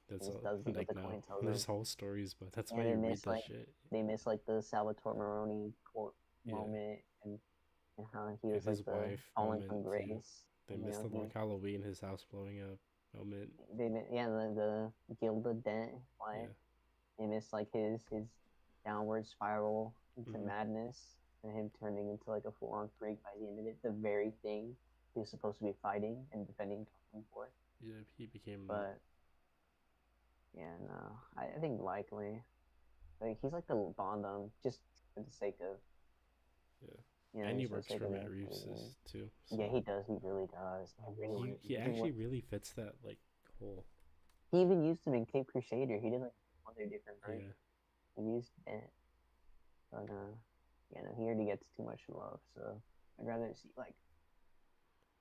That's all. Like no, there's whole stories, but that's why you read that shit. They miss like the Salvatore Maroni quote moment and how he was like the falling from grace. They missed the Long Halloween, his house blowing up moment. The Gilda Dent wife. and it's like his downward spiral into Mhm. madness, and him turning into like a full-on freak by the end of it. The very thing he was supposed to be fighting and defending Gotham for. Yeah, he became. But yeah, no, I think likely like he's like the Bond just for the sake of Yeah, and he just for the works sake for of Matt Reeves everything. too. Yeah, So he does. He really does. I he really, he actually really fits that like whole. he even used him in Cape Crusader. He did like other different versions. Yeah, He used it, but yeah, no, he already gets too much love. So I'd rather see like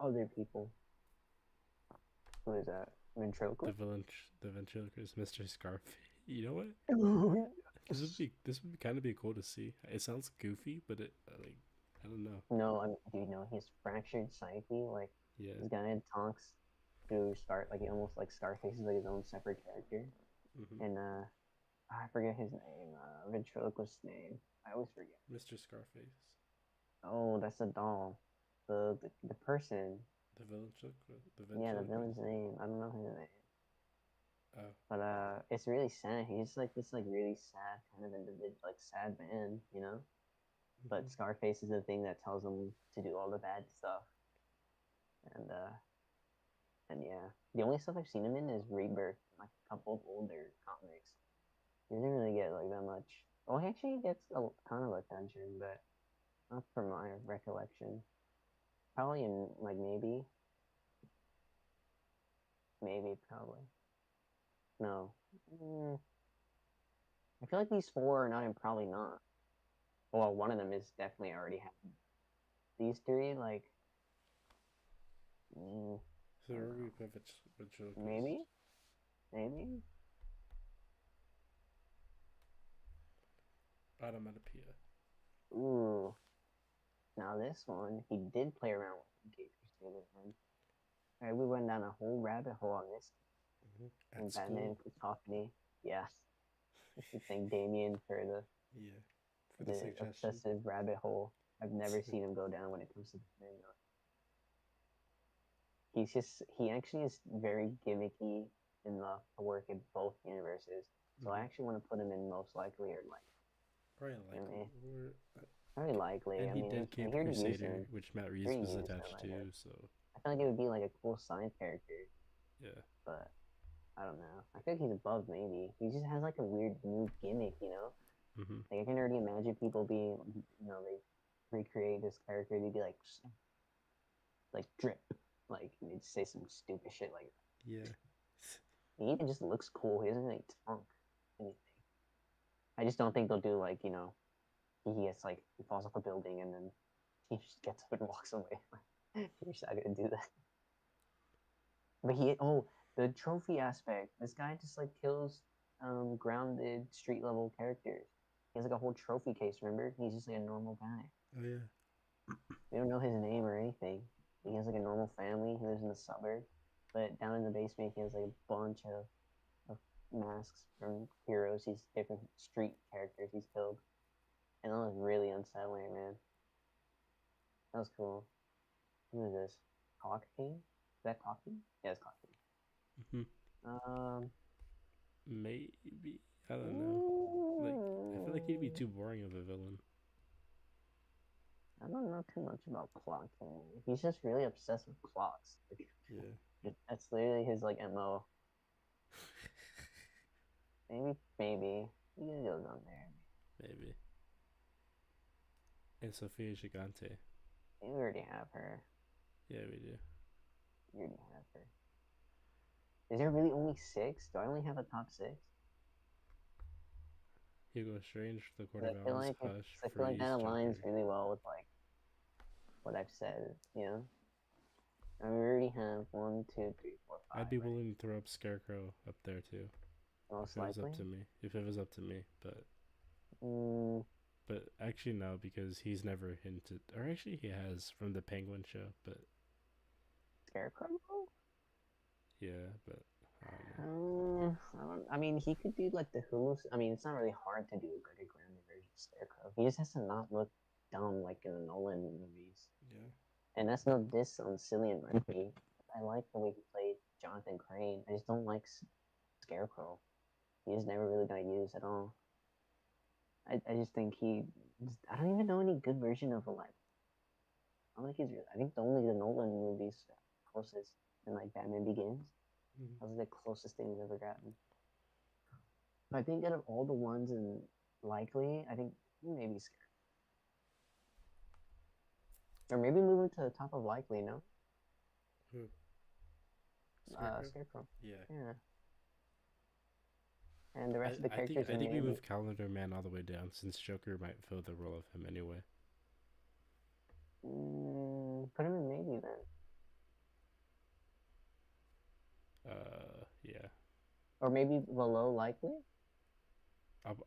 other people. Who is that? Ventriloquist? the ventriloquist, Mr. Scarface. You know what? Oh, This would kind of be cool to see. It sounds goofy, but it like I don't know. no, do you know his fractured psyche? Like Yeah. this guy talks to start like he almost like Scarface is like his own separate character, Hmm. and I forget his name. Ventriloquist's name. I always forget. Mr. Scarface, Oh, that's a doll. The person. the the Yeah, the villain's ventriloquist. name. I don't know his name. Oh. But it's really sad. He's like this like really sad kind of individual, like sad man, you know. Hmm. But Scarface is the thing that tells him to do all the bad stuff, and yeah, the only stuff I've seen him in is Rebirth, like a couple of older comics. He doesn't really get like that much. Well, he actually gets a ton of attention, but not from my recollection. Probably in like maybe probably no. Mm, I feel like these four are not in probably not. Well, one of them is definitely already happened. These three, like, mm, So I don't where we know. put ventriloquist? Maybe, maybe. Automatopoeia. Ooh, now this one he did play around with Cape Crusader, man. All right, we went down a whole rabbit hole on this. Hmm. At And school. Batman Cacophony, yeah. I should thank Damien for Yeah. For the the suggestion. obsessive rabbit hole I've never seen him go down when it comes to Batman. He actually is very gimmicky in the work in both universes. So I Hmm. actually want to put him in most likely or like Probably you know, likely. Or, very likely. and I he mean, did I Cape hear to use Crusader, him. which Matt Hear Reeves to was use him. attached Like to. So I feel like it would be like a cool side character, yeah. but I don't know. I feel like he's above maybe. He just has like a weird new gimmick, you know. Hmm. Like I can already imagine people being, they recreate this character. They'd be like drip, like they'd say some stupid shit like Yeah. he even just looks cool. He doesn't really talk anything. I just don't think they'll do like he gets like he falls off a building and then he just gets up and walks away. You're just not gonna do that. But the trophy aspect. This guy just like kills grounded street level characters. He has like a whole trophy case. Remember? He's just like a normal guy. Oh yeah. We don't know his name or anything. He has like a normal family. He lives in the suburbs, but down in the basement he has like a bunch of masks from heroes. He's different street characters he's killed, and that was really unsettling, man. That was cool. Who is this? Clock King? Is that Clock King? Yeah, it's Clock King. Hmm. Um, Maybe. I don't know. Like I feel like he'd be too boring of a villain. I don't know too much about Clock King. He's just really obsessed with clocks. Yeah. That's literally his like MO. Maybe he goes on there. Maybe. And Sofia Gigante. Maybe we already have her. Yeah, we do. We already have her. Is there really only six? Do I only have a top six? Hugo Strange, The Court 'Cause of Owls, Hush, I feel like that Freeze, aligns Joker. really well with like what I've said. You know, and we already have one, two, three, four, I'd five, be right? willing to throw up Scarecrow up there too, if Most it was up likely. to me. If it was up to me, but Mm, actually no, because he's never hinted, or actually he has from the Penguin show. But Scarecrow. yeah, but I don't know. I mean, he could do like the Hulu. I mean, it's not really hard to do a Greg Grandin version of Scarecrow. He just has to not look dumb like in the Nolan movies. Yeah. And that's no diss on Cillian Murphy. I like the way he played Jonathan Crane. I just don't like Scarecrow. he's never really got used at all. I just think I don't even know any good version of a life. I don't think he's. I think only the Nolan movies closest, and like Batman Begins. Mhm. That was the closest thing he's ever gotten. I think out of all the ones in Likely, I think maybe Scarecrow. Or maybe moving to the top of Likely, no? Who? Scarecrow? Scarecrow. Yeah. Yeah. And the rest of the I think characters in we maybe. move Calendar Man all the way down since Joker might fill the role of him anyway. Put him in maybe then. Yeah. Or maybe below Likely?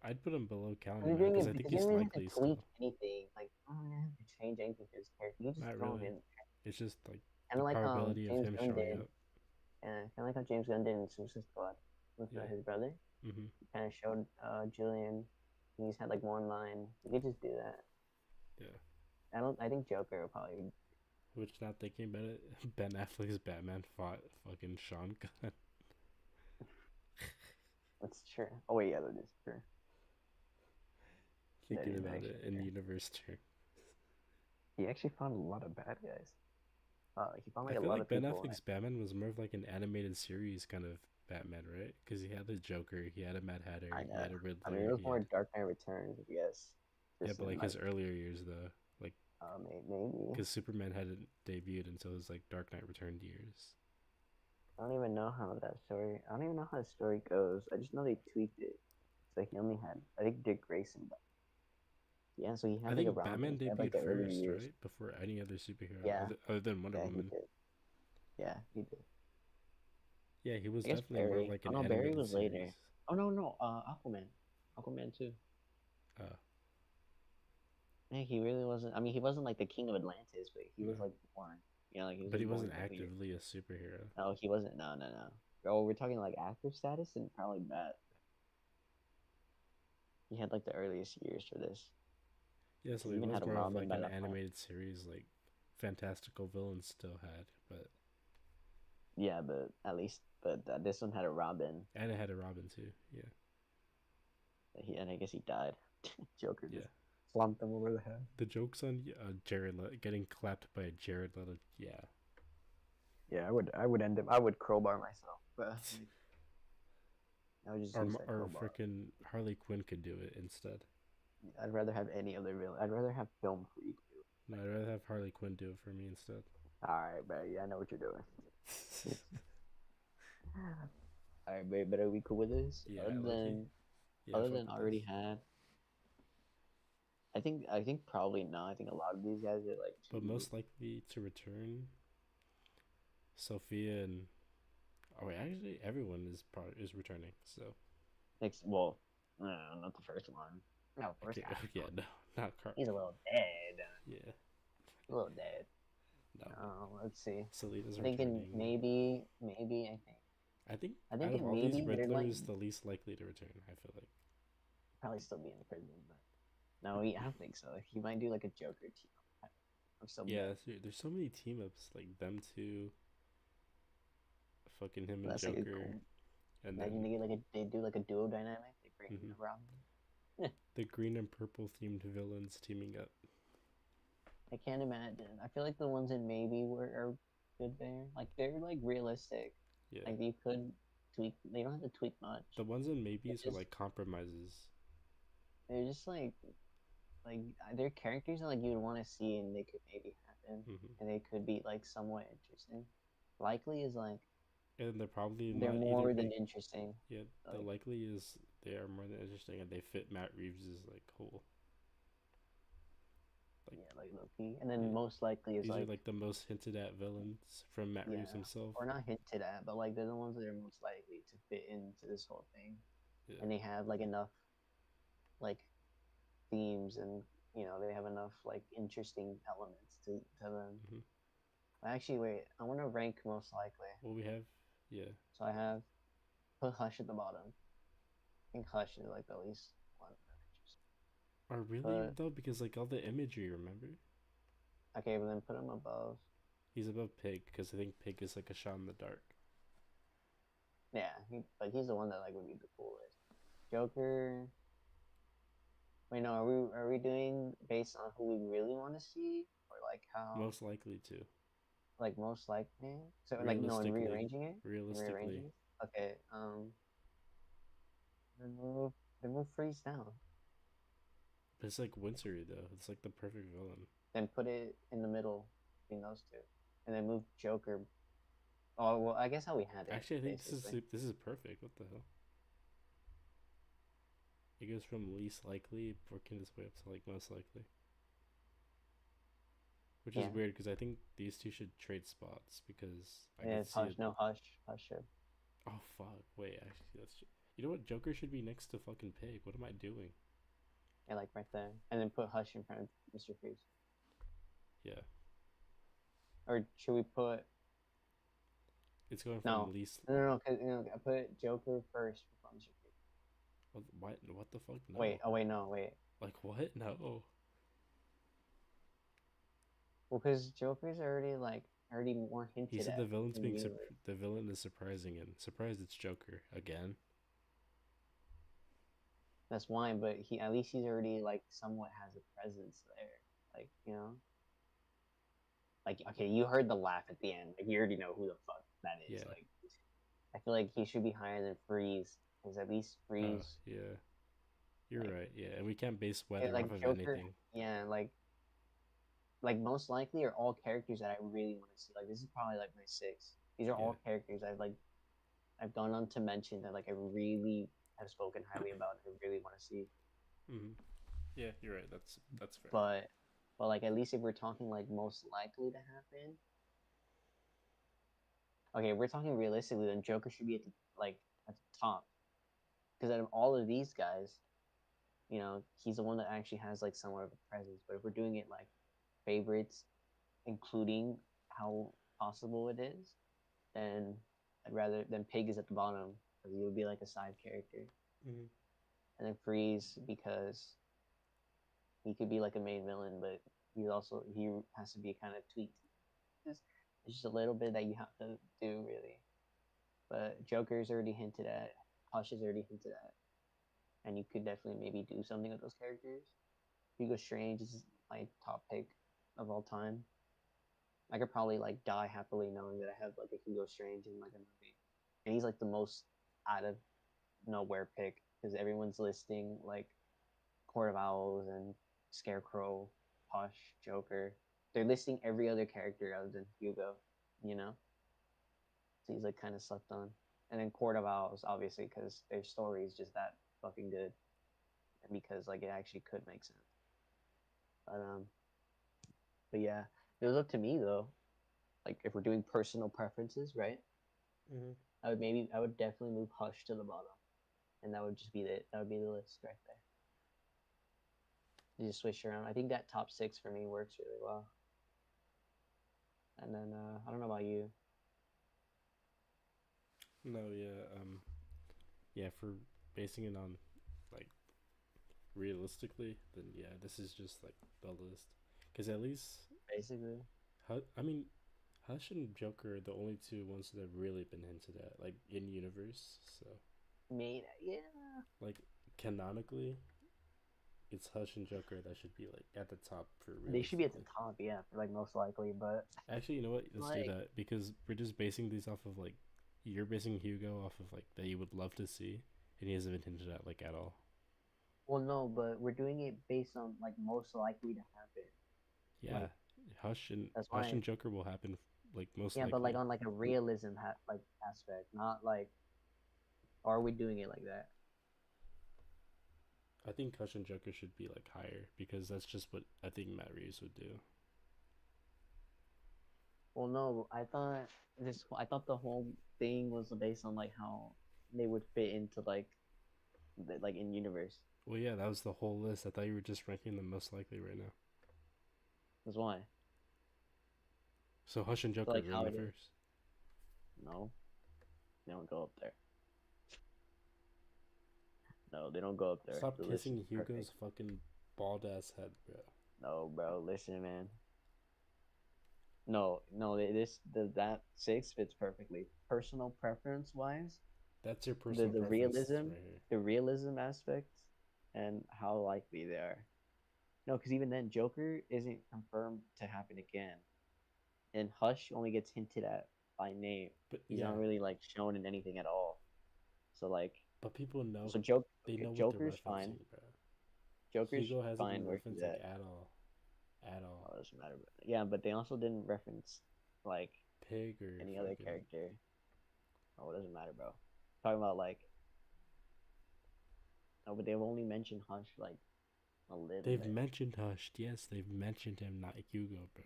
I'd put him below Calendar Man Considering because it, I think because you he's don't even have to likely tweak still. anything. Like, I don't even have to change anything to his character. You just Not throw him really. in. It's just like Kind the of like how probability of James him Gunn showing did. up. Yeah, kind of like how James Gunn did in Suicide Squad with Yeah. his brother. Mm-hmm. He kind of showed Julian. He's had like one line. You could just do that. Yeah. I think Joker will probably. Which, not thinking about it, Ben Affleck's Batman fought fucking Sean Gunn. That's true. Oh wait, yeah, that is true. Thinking is about actually it in true. universe terms. He actually found a lot of bad guys. He found I like a feel lot like of Ben people. Affleck's Batman was more of like an animated series kind of Batman, right? Because he had the Joker, he had a Mad Hatter, I he know. had a I mean, it Riddler, was he more had Dark Knight Returns, I guess. yeah, Just but like in his earlier years though, like maybe. because Superman hadn't debuted until his like Dark Knight Returned years. I don't even know how that story. I don't even know how the story goes. I just know they tweaked it. So he only had, I think, Dick Grayson. Yeah, so he I had like a think Robin. Batman He had like debuted the earlier first, years. right? Before any other superhero Yeah, other than Wonder yeah, he Woman. did. Yeah, he did. Yeah, he was I guess definitely more of Barry. like Oh an no, Barry animated was later. series. Oh no, Aquaman. Aquaman too. Uh, Yeah, he really wasn't. I mean, he wasn't like the king of Atlantis, but he no, was like born. You know, like he was but he like born wasn't over here. actively a superhero. No, he wasn't. No, no, no. Oh, we're talking like actor status, and probably Matt. He had like the earliest years for this. Yeah, so He he even was had a more of Robin like by an that point. animated series, like fantastical villains still had, but Yeah, but at least, this one had a Robin. and it had a Robin too. Yeah, And I guess he died. Joker yeah. just slumped him over the head. The jokes on getting clapped by Jared Leto. Yeah, Yeah, I would end him. I would crowbar myself. But I would just use that or crowbar. freaking Harley Quinn could do it instead. I'd rather have any other villain. I'd rather have Film Freak do it. No, I'd rather have Harley Quinn do it for me instead. Alright, but yeah, I know what you're doing. Alright, but are we cool with this? Yeah, Other than yeah, other fuck than with already this. had. I think probably not. I think a lot of these guys are like. But most likely to return, Sophia and actually everyone is returning. So Next, well, no, not the first one. No, first okay, half. yeah, no, not Car. He's a little dead. Yeah, A little dead. no. Let's see. Selina's I'm thinking returning. maybe. I think I think out of in all these, maybe they're Riddler like is the least likely to return. I feel like. probably still be in prison, but no, I don't think so. He might do like a Joker team up or something. Yeah, there's so many team ups like them two, fucking him and That's like a Joker, cool. and Imagine then they do like a duo dynamic. They bring Mhm. Robin. the green and purple themed villains teaming up. I can't imagine. I feel like the ones in maybe are good there. Like they're like realistic. Yeah, Like you could tweak. They don't have to tweak much. the ones in maybes are Just like compromises. they're just like they're characters that like you'd want to see and they could maybe happen Hmm. and they could be like somewhat interesting. Likely is like And they're probably they're not either more than make. interesting. Yeah, the Like likely is they are more than interesting and they fit Matt Reeves' like whole. Like yeah, like Loki. And then yeah. most likely is These are like like the most hinted at villains from Matt Reeves yeah, himself. or not hinted at, but like they're the ones that are most likely to fit into this whole thing. Yeah. And they have like enough like themes and they have enough like interesting elements to them. Hmm. Actually, wait, I want to rank most likely. Well, we have yeah. So I have put Hush at the bottom. I think Hush is like the least one. Are really But though because like all the imagery, remember? okay, but then put him above. He's above Pig because I think Pig is like a shot in the dark. Yeah, but he's the one that like would be the coolest. Joker. Wait, no. Are we doing based on who we really want to see, or like how Most likely to. like most likely? So like no, and Realistically. rearranging it. And Realistically. rearranging it. Okay. Then move Freeze down. But it's like wintry though. It's like the perfect villain. Then put it in the middle between those two, and then move Joker. Oh well, I guess how we had it Actually, I think basically. this is perfect. What the hell? It goes from least likely, working its way up to like most likely. Which is Yeah. weird because I think these two should trade spots because I Yeah, could it's see Hush. it. No, Hush. Hush should. Oh fuck! Wait, actually, you know what? Joker should be next to fucking Pig. What am I doing? Yeah, like right there, and then put Hush in front of Mr. Freeze. Yeah, Or should we put it's going no? from least. No, because I put Joker first before Mr. Freeze. What the fuck? No. Wait. Oh wait. No. Wait. Like what? No. Well, because Joker's already more He hinted said at the villain's in universe. the villain is surprising and surprised it's Joker again. That's why, but he at least he's already like somewhat has a presence there. Like like okay, you heard the laugh at the end. Like you already know who the fuck that is. Yeah. Like I feel like he should be higher than Freeze, because at least Freeze, Yeah. You're like right. Yeah, and we can't base weather like off of Joker, anything. yeah, like most likely are all characters that I really want to see. Like this is probably like my six. These are Yeah. all characters I've gone on to mention that like I really have spoken highly about and I really want to see. Mm-hmm. Yeah, you're right. That's fair. But like at least if we're talking like most likely to happen, okay, if we're talking realistically, then Joker should be at the top, because out of all of these guys, he's the one that actually has like somewhat of a presence. But if we're doing it like favorites, including how possible it is, then I'd rather than Pig is at the bottom because he would be like a side character, Mm-hmm. and then Freeze because he could be like a main villain, but he has to be kind of tweaked. It's just a little bit that you have to do really. But Joker's already hinted at, Hush is already hinted at, and you could definitely maybe do something with those characters. Hugo Strange is my top pick of all time. I could probably like die happily knowing that I have like a Hugo Strange in like a movie, and he's like the most out of nowhere pick because everyone's listing like Court of Owls and Scarecrow, Hush, Joker. They're listing every other character other than Hugo, you know. So he's like kind of slept on. And then Court of Owls, obviously, because their story is just that fucking good, and because like it actually could make sense. But but yeah, it was up to me though. Like if we're doing personal preferences, right? Mm-hmm. I would definitely move Hush to the bottom, and that would just be that would be the list right there. You just switch around. I think that top six for me works really well. And then I don't know about you. No, yeah, yeah. For basing it on like realistically, then yeah, this is just like the list. Because at least, Basically, I mean, Hush and Joker are the only two ones that have really been hinted at, like in universe. So, yeah. like canonically, it's Hush and Joker that should be like at the top for They should be at the realistically. top, yeah, like most likely. But Actually, you know what? Let's do like, that because we're just basing these off of like you're basing Hugo off of like that you would love to see, and he hasn't been hinted at like at all. well, no, but we're doing it based on like most likely to happen. Yeah, Like that's Hush why, and Joker will happen like most yeah. But like likely. on like a realism like aspect, not like, are we doing it like that? I think Hush and Joker should be like higher because that's just what I think Matt Reeves would do. Well, no, I thought the whole thing was based on like how they would fit into like in universe. Well, yeah, that was the whole list. I thought you were just ranking them most likely right now. That's why. So Hush and So Joker like are in how the it is. first. No, they don't go up there. No, they don't go up there. Stop The list is kissing Hugo's perfect. fucking bald ass head, bro. No, bro, listen, man. No, that six fits perfectly. Personal preference wise, That's your the personal the preference realism, right here. the realism aspect, and how likely they are. No, because even then, Joker isn't confirmed to happen again, and Hush only gets hinted at by name. But He's yeah, not really like shown in anything at all. So like, but people know, so Joker, they know what they're Joker's fine. referencing, bro. Joker's Hugo hasn't fine been where referenced he's like at. at all, at all. Oh, it doesn't matter. Yeah, but they also didn't reference like Pig or any other fucking. character. Oh, it doesn't matter, bro. Talking about like, no, but they've only mentioned Hush like a little They've bit. mentioned Hush. Yes, they've mentioned him, not Hugo, bro.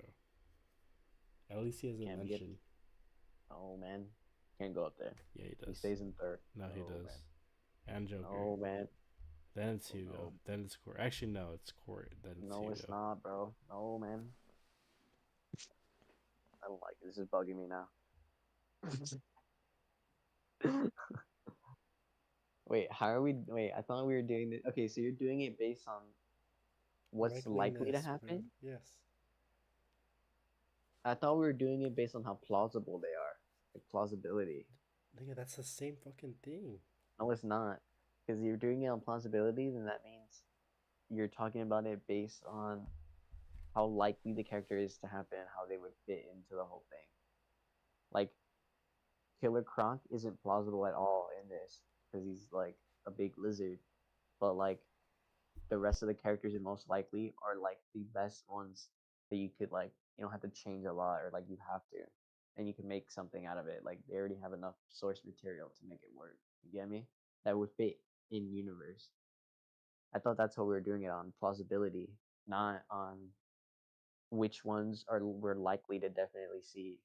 At least he has a Can't we get? mention. Oh man, can't go up there. Yeah, he He does. stays in third. No, he No man. does. And Joker. No man. Then it's Oh, Hugo. no. Then it's Court. Actually, no, it's Court. Then it's No, it's Hugo. not, bro. No man. I don't like it. This is bugging me now. Wait, how are we? Wait, I thought we were doing this. Okay, so you're doing it based on what's likely to Likeliness, bro. happen? Yes. I thought we were doing it based on how plausible they are, like plausibility. Nigga, that's the same fucking thing. No, it's not, because you're doing it on plausibility. Then that means you're talking about it based on how likely the character is to happen and how they would fit into the whole thing. Like Killer Croc isn't plausible at all in this because he's like a big lizard, but like the rest of the characters in most likely are like the best ones that you could like you don't have to change a lot or like you have to and you can make something out of it. Like they already have enough source material to make it work. You get me? That would fit in universe. I thought that's how we were doing it on plausibility, not on which ones are we're likely to definitely see.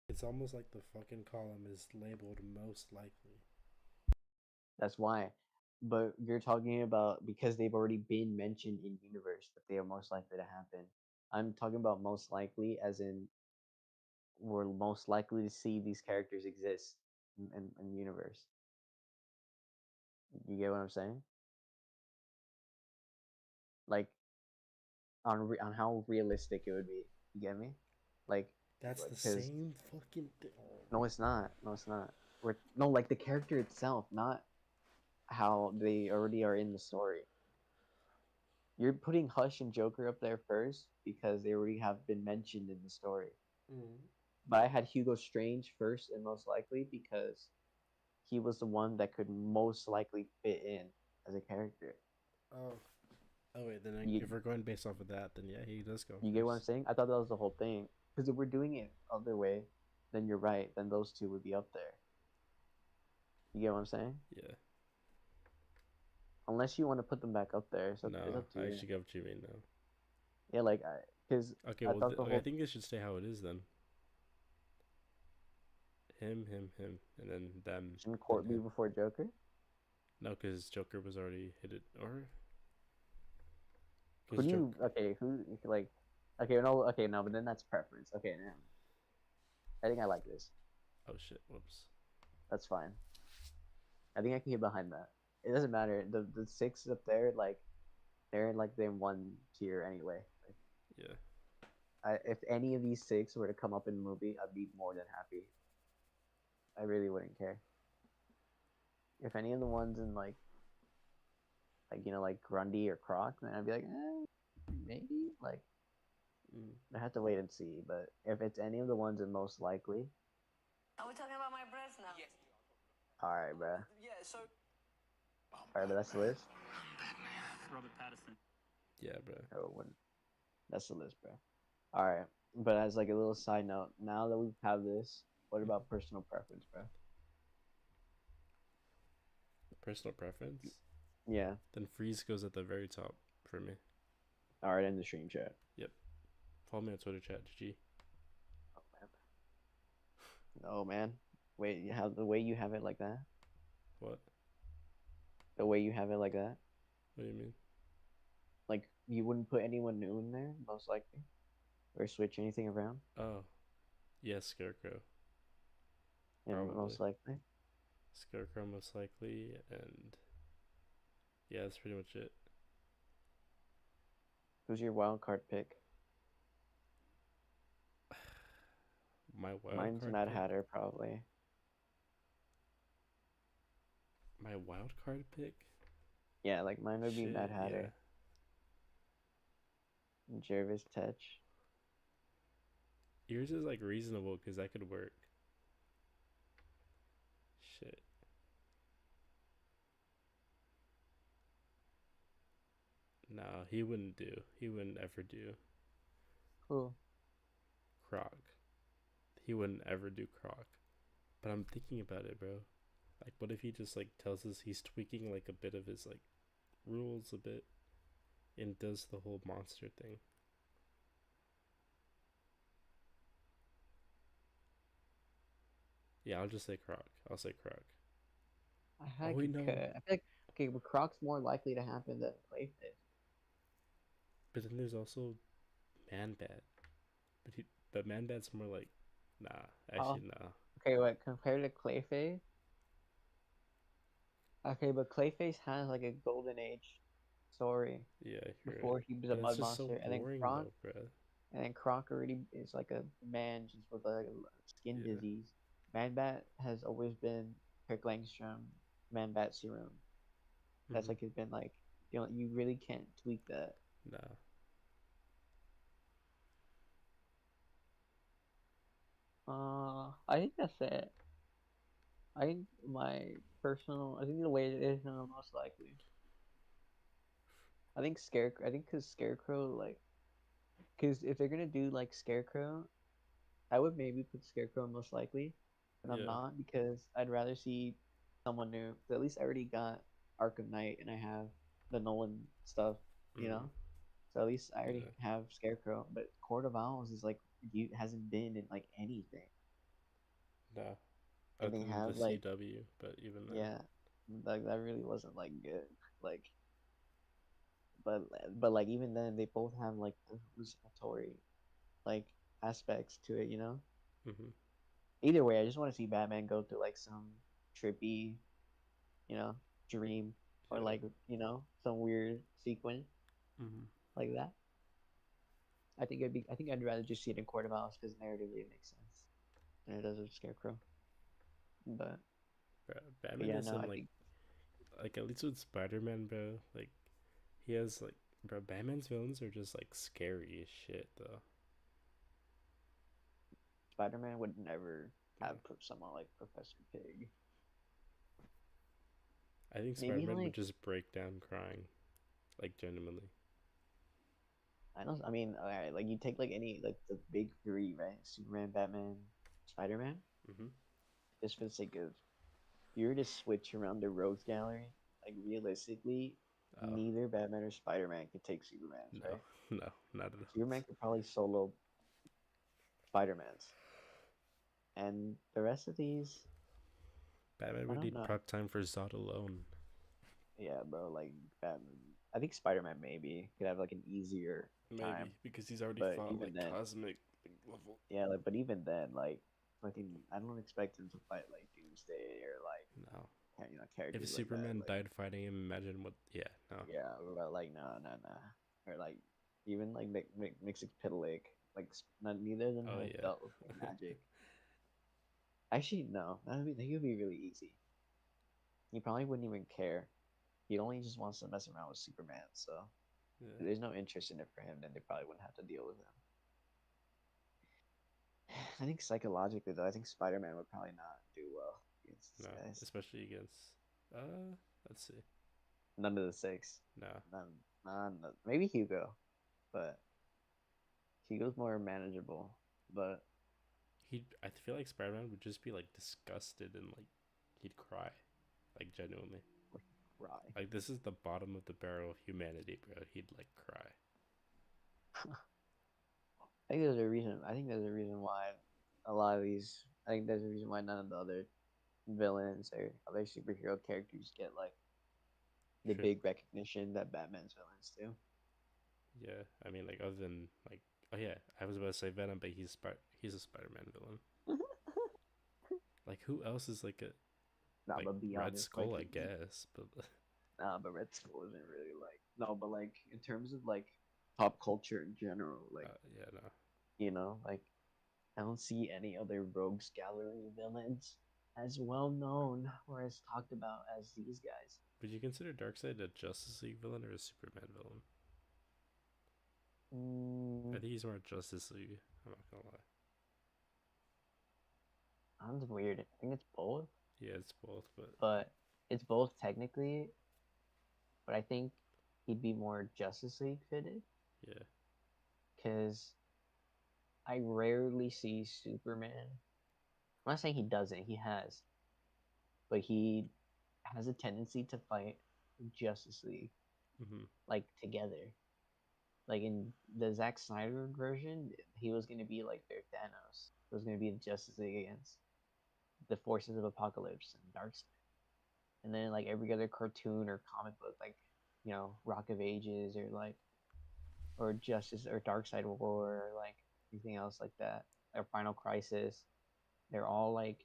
It's almost like the fucking column is labeled most likely. That's why. But you're talking about because they've already been mentioned in universe that they are most likely to happen. I'm talking about most likely as in we're most likely to see these characters exist in universe. You get what I'm saying? Like on how realistic it would be. You get me? Like, That's the because same fucking thing. no, it's not. No, it's not. We're no like the character itself, not how they already are in the story. You're putting Hush and Joker up there first because they already have been mentioned in the story. Mm. But I had Hugo Strange first and most likely because he was the one that could most likely fit in as a character. Oh. Oh wait, then You if we're going based off of that, then yeah, he does go you get what I'm first. saying? I thought that was the whole thing. Because if we're doing it other way, then you're right. Then those two would be up there. You get what I'm saying? Yeah. Unless you want to put them back up there, so it's No, up to I you. actually get what you mean now. Yeah, like because Okay, I well, thought the I whole think it should stay how it is then. Him, and then them, shouldn't then Court be him. before Joker. No, because Joker was already hit it, or Who because do Joker. you okay? Who like? Okay, no, but then that's preference. Okay, now I think I like this. Oh shit! Whoops. That's fine. I think I can get behind that. It doesn't matter. The six up there, like they're like in one tier anyway. Like, Yeah. if any of these six were to come up in the movie, I'd be more than happy. I really wouldn't care. If any of the ones in like Grundy or Croc, then I'd be like, maybe. Like Mm. I have to wait and see. But if it's any of the ones in most likely, Are we talking about my breasts now? Yes. all right, bro. Yeah, so. All right, but that's the list. Robert Patterson. Yeah, bro. Oh, that's the list, bro. All right, but as like a little side note, now that we have this, what about personal preference, bro? Personal preference. Yeah. Then Freeze goes at the very top for me. All right, in the stream chat. Yep. Follow me on Twitter chat, GG. Oh man. No man. Wait, you have the way you have it like that? What? The way you have it like that? What do you mean? Like you wouldn't put anyone new in there, most likely, or switch anything around? Oh, yes, Scarecrow. And Probably. most likely. Scarecrow most likely, and yeah, that's pretty much it. Who's your wild card pick? My wild Mine's card Mad pick. Hatter, probably. My wild card pick. Yeah, like mine would be Mad Shit, Hatter and Jervis Tetch. Yours is like reasonable because that could work. Shit. No, he wouldn't do. He wouldn't ever do Cool. Croc. He wouldn't ever do Croc. But I'm thinking about it, bro. Like, what if he just like tells us he's tweaking like a bit of his like rules a bit and does the whole monster thing? Yeah, I'll just say Croc. I'll say Croc. I feel like wait, it no. could. I feel like okay, but Croc's more likely to happen than Clayface. But then there's also Man Bat. But Man Bat's more like, nah. Oh, Actually, nah. okay, what compared to Clayface? Okay, but Clayface has like a golden age story Yeah, you're before right. he was a But that's mud just so monster, boring though, bro. And then Croc already is like a man just with a skin Yeah. disease. Man Bat has always been Kirk Langstrom, Man Bat serum. That's Mhm. like it's been like you really can't tweak that. Nah. I think that's it. I think I think the way it is most likely. I think Scarecrow. I think because Scarecrow because if they're gonna do like Scarecrow, I would maybe put Scarecrow most likely, but I'm Yeah. not because I'd rather see someone new. 'Cause at least I already got Arkham Knight and I have the Nolan stuff, you Mhm. know. So at least I already Yeah. have Scarecrow. But Court of Owls is like you hasn't been in like anything, Nah. and they Other than the have like CW, but even then. yeah, like that really wasn't like good. Like, but like even then they both have like the hallucinatory like aspects to it, you know. Mhm. Either way, I just want to see Batman go through like some trippy, dream or Yeah. like some weird sequence Mhm. like that. I think I'd rather just see it in Court of Owls because narratively it makes sense than it does with Scarecrow. But, Bro, but Batman yeah, is no, in I think like at least with Spider-Man, bro. Like he has like, bro. Batman's villains are just like scary as shit, though. Spider-Man would never Yeah. have someone like Professor Pig. I think Maybe Spider-Man would like just break down crying, like genuinely. I don't. I mean, all right, like you take like any like the big three, right? Superman, Batman, Spider-Man. Mhm. Just for the sake of, if you were to switch around the rogues gallery, like realistically, Oh neither Batman or Spider-Man could take Superman's, no, right? no, not at all. Superman could probably solo Spider-Man's, and the rest of these, Batman I would don't need know. prep time for Zod alone. Yeah, bro, like Batman. I think Spider-Man maybe could have like an easier time, Maybe because he's already but fought even like then, cosmic level. yeah, like but even then, like fucking, I don't expect him to fight like Doomsday or like No. If characters like that. Superman Like died fighting him, imagine what. Yeah, no. yeah, but like no, no, no, or like even like Mixpitalik, like neither of them Oh have yeah. dealt with like, magic. Actually, no, that would be really easy. He probably wouldn't even care. He only just wants to mess around with Superman, so Yeah. if there's no interest in it for him, then they probably wouldn't have to deal with him. I think psychologically though, I think Spider-Man would probably not do well against No, these guys. especially against. Let's see. None of the six. No, None. Maybe Hugo, but Hugo's more manageable. But he. I feel like Spider-Man would just be like disgusted and like he'd cry, like genuinely. Rye. Like this is the bottom of the barrel of humanity, bro. He'd like cry. I think there's a reason why a lot of these. I think there's a reason why none of the other villains or other superhero characters get like the Shit. big recognition that Batman's villains do. Yeah, I mean, like other than like, oh yeah, I was about to say Venom, but he's a Spider-Man villain. Like who else is like a Nah, like but be Red honest, like Skull, I guess, but nah, but Red Skull isn't really like no, but like in terms of like pop culture in general, like yeah, no, like I don't see any other rogues gallery villains as well known or as talked about as these guys. Would you consider Darkseid a Justice League villain or a Superman villain? I Mm, think he's more Justice League. I'm not gonna lie. sounds weird. I think it's both, Yeah, it's both, but but it's both technically. But I think he'd be more Justice League fitted yeah. because I rarely see Superman. I'm not saying he doesn't. He has, but he has a tendency to fight Justice League Mm-hmm. like together. Like in the Zack Snyder version, he was gonna be like their Thanos. It was gonna be the Justice League against the forces of Apocalypse and Darkseid. And then like every other cartoon or comic book, like Rock of Ages or Justice or Darkseid War or like anything else like that, or Final Crisis, they're all like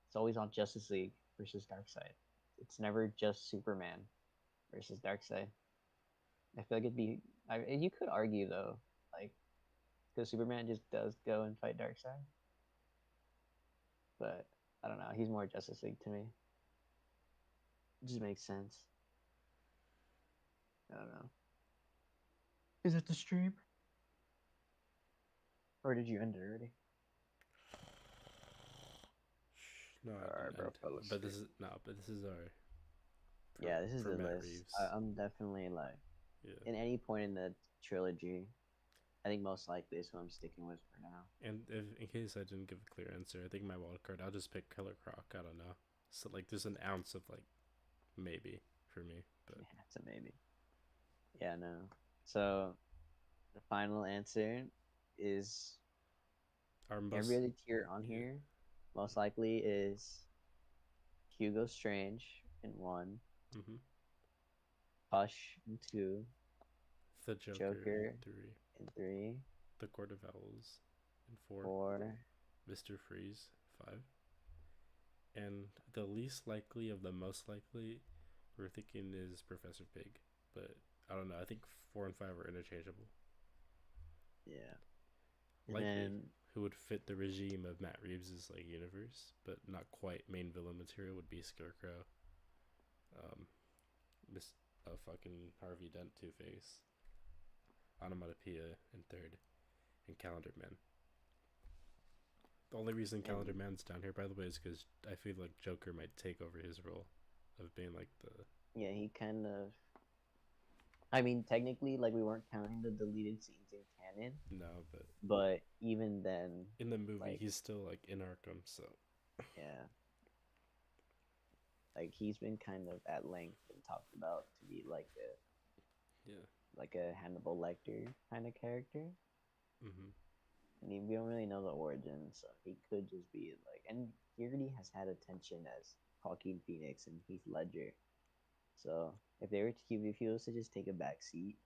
it's always on Justice League versus Darkseid. It's never just Superman versus Darkseid. I feel like it'd be. You could argue though, like because Superman just does go and fight Darkseid, but I don't know. He's more Justice League to me. It just makes sense. I don't know. Is it the stream? Or did you end it already? No, I Alright, didn't bro, end. fell But this asleep. is no, but this is our Yeah, this is for the Matt list. Reeves. I'm definitely like Yeah. in any point in the trilogy. I think most likely is who I'm sticking with for now. And if in case I didn't give a clear answer, I think my wild card I'll just pick Killer Croc. I don't know. So like there's an ounce of like maybe for me, but Yeah, it's a maybe. Yeah, no. So the final answer is our most every other tier on yeah. here most likely is Hugo Strange in one, Mm-hmm. Hush in two, The Joker in Joker 3, in three, The Court of Owls in 4, four. Mr. Freeze 5, and the least likely of the most likely we're thinking is Professor Pig, but I don't know. I think 4 and 5 are interchangeable. Yeah. And Likely then who would fit the regime of Matt Reeves' like universe, but not quite main villain material would be Scarecrow, Miss fucking Harvey Dent, Two Face, Onomatopoeia in third, and Calendar Man. The only reason Calendar and Man's down here, by the way, is because I feel like Joker might take over his role of being like the yeah, he kind of I mean technically like we weren't counting the deleted scenes in canon, no, but but even then in the movie like he's still like in Arkham, so yeah, like he's been kind of at length and talked about to be yeah. like a Hannibal Lecter kind of character. Mm-hmm. And we don't really know the origin, so he could just be like. And he already has had attention as Joaquin Phoenix and Heath Ledger. So if they were to if he was to just take a back seat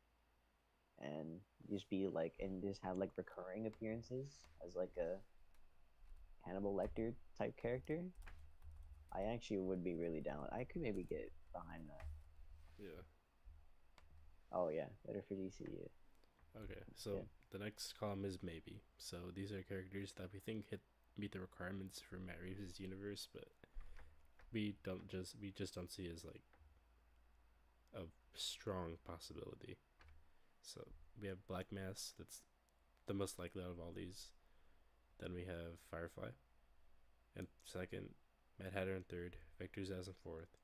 and just be like and just have like recurring appearances as like a Hannibal Lecter type character, I actually would be really down. I could maybe get behind that. Yeah. Oh yeah, better for DCU. Okay, so Yeah. the next column is maybe. So these are characters that we think meet the requirements for Matt Reeves' universe, but we just don't see as like a strong possibility. So we have Black Mass, that's the most likely out of all these. Then we have Firefly, and second, Mad Hatter in third, Victor Zsasz in fourth,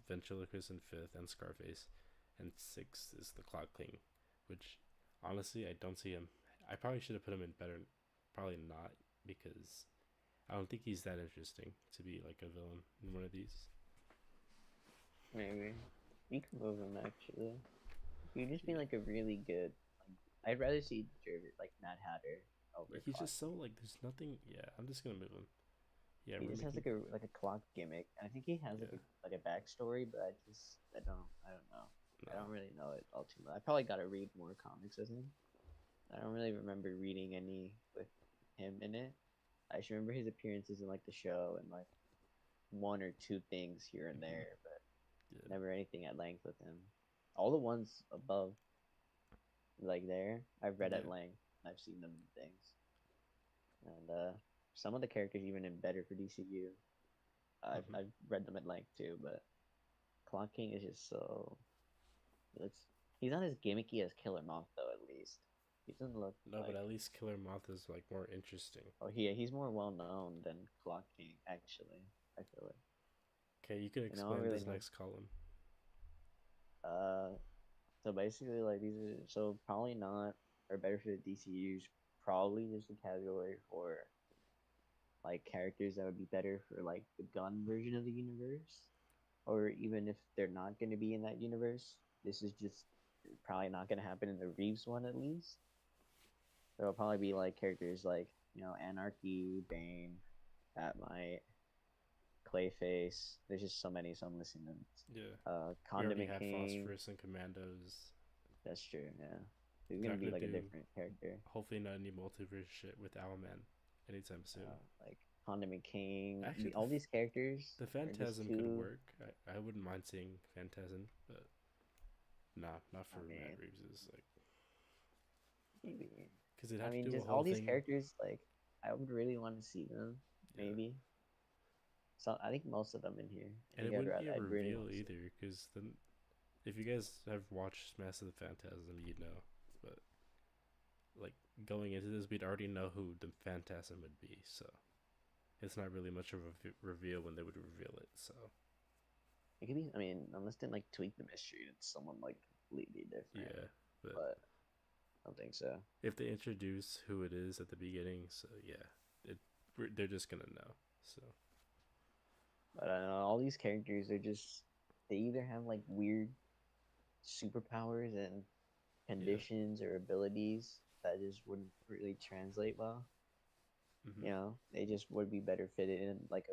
Ventriloquist in fifth, and Scarface, and sixth is the Clock King, which honestly I don't see him. I probably should have put him in better. Probably not because I don't think he's that interesting to be like a villain in one of these. Maybe we could move him actually. He'd just be like a really good. Like, I'd rather see like Mad Hatter over He's Clock just so King. like there's nothing. Yeah, I'm just gonna move him. Yeah, He we're just has making. like a clock gimmick. I think he has Yeah, like a backstory, but I don't know. no. I don't really know it all too much. I probably got to read more comics with him. I don't really remember reading any with him in it. I just remember his appearances in like the show and like one or two things here and Mhm. there, but Yeah, never anything at length with him. All the ones above, like there, I've read at yeah, length. I've seen them in things, and some of the characters even in better for DCU. Mhm. I've read them at length too, but Clock King is just so. It's he's not as gimmicky as Killer Moth though. At least he doesn't look No, but like. at least Killer Moth is like more interesting. Oh, he's more well known than Clock King. Actually, I feel like. Okay, you can And I don't explain really this know. next column. Uh, so basically, like these are so probably not or better for the DCU's probably just a category for like characters that would be better for like the gun version of the universe, or even if they're not going to be in that universe, this is just probably not going to happen in the Reeves one at least. There'll probably be like characters like Anarchy, Bane, Batmite, Clayface. There's just so many, so I'm missing them. Yeah, we already Condiment had King. Phosphorus and Commandos. That's true. Yeah, he's They're gonna not be gonna like a do, different character. hopefully, not any multiverse shit with Owlman anytime soon. Like Condiment King. Actually, All these characters the are just Phantasm could too. work. I wouldn't mind seeing Phantasm, but nah, not for I Matt mean, Reeves's like, maybe. because they'd I have to mean, do a just all whole these thing. characters. Like, I would really want to see them. Yeah, Maybe. So I think most of them in here. I and think it wouldn't be a I'd really reveal want to see. either, because then if you guys have watched Mask of the Phantasm, you'd know. But like going into this, we'd already know who the Phantasm would be, so it's not really much of a reveal when they would reveal it. So It could be. I mean, unless they like tweak the mystery, it's someone like completely different. yeah, but But I don't think so. if they introduce who it is at the beginning, so yeah, they're just gonna know. So But I don't know. All these characters are just they either have like weird superpowers and yeah, conditions or abilities that just wouldn't really translate well. hmm They just would be better fitted in like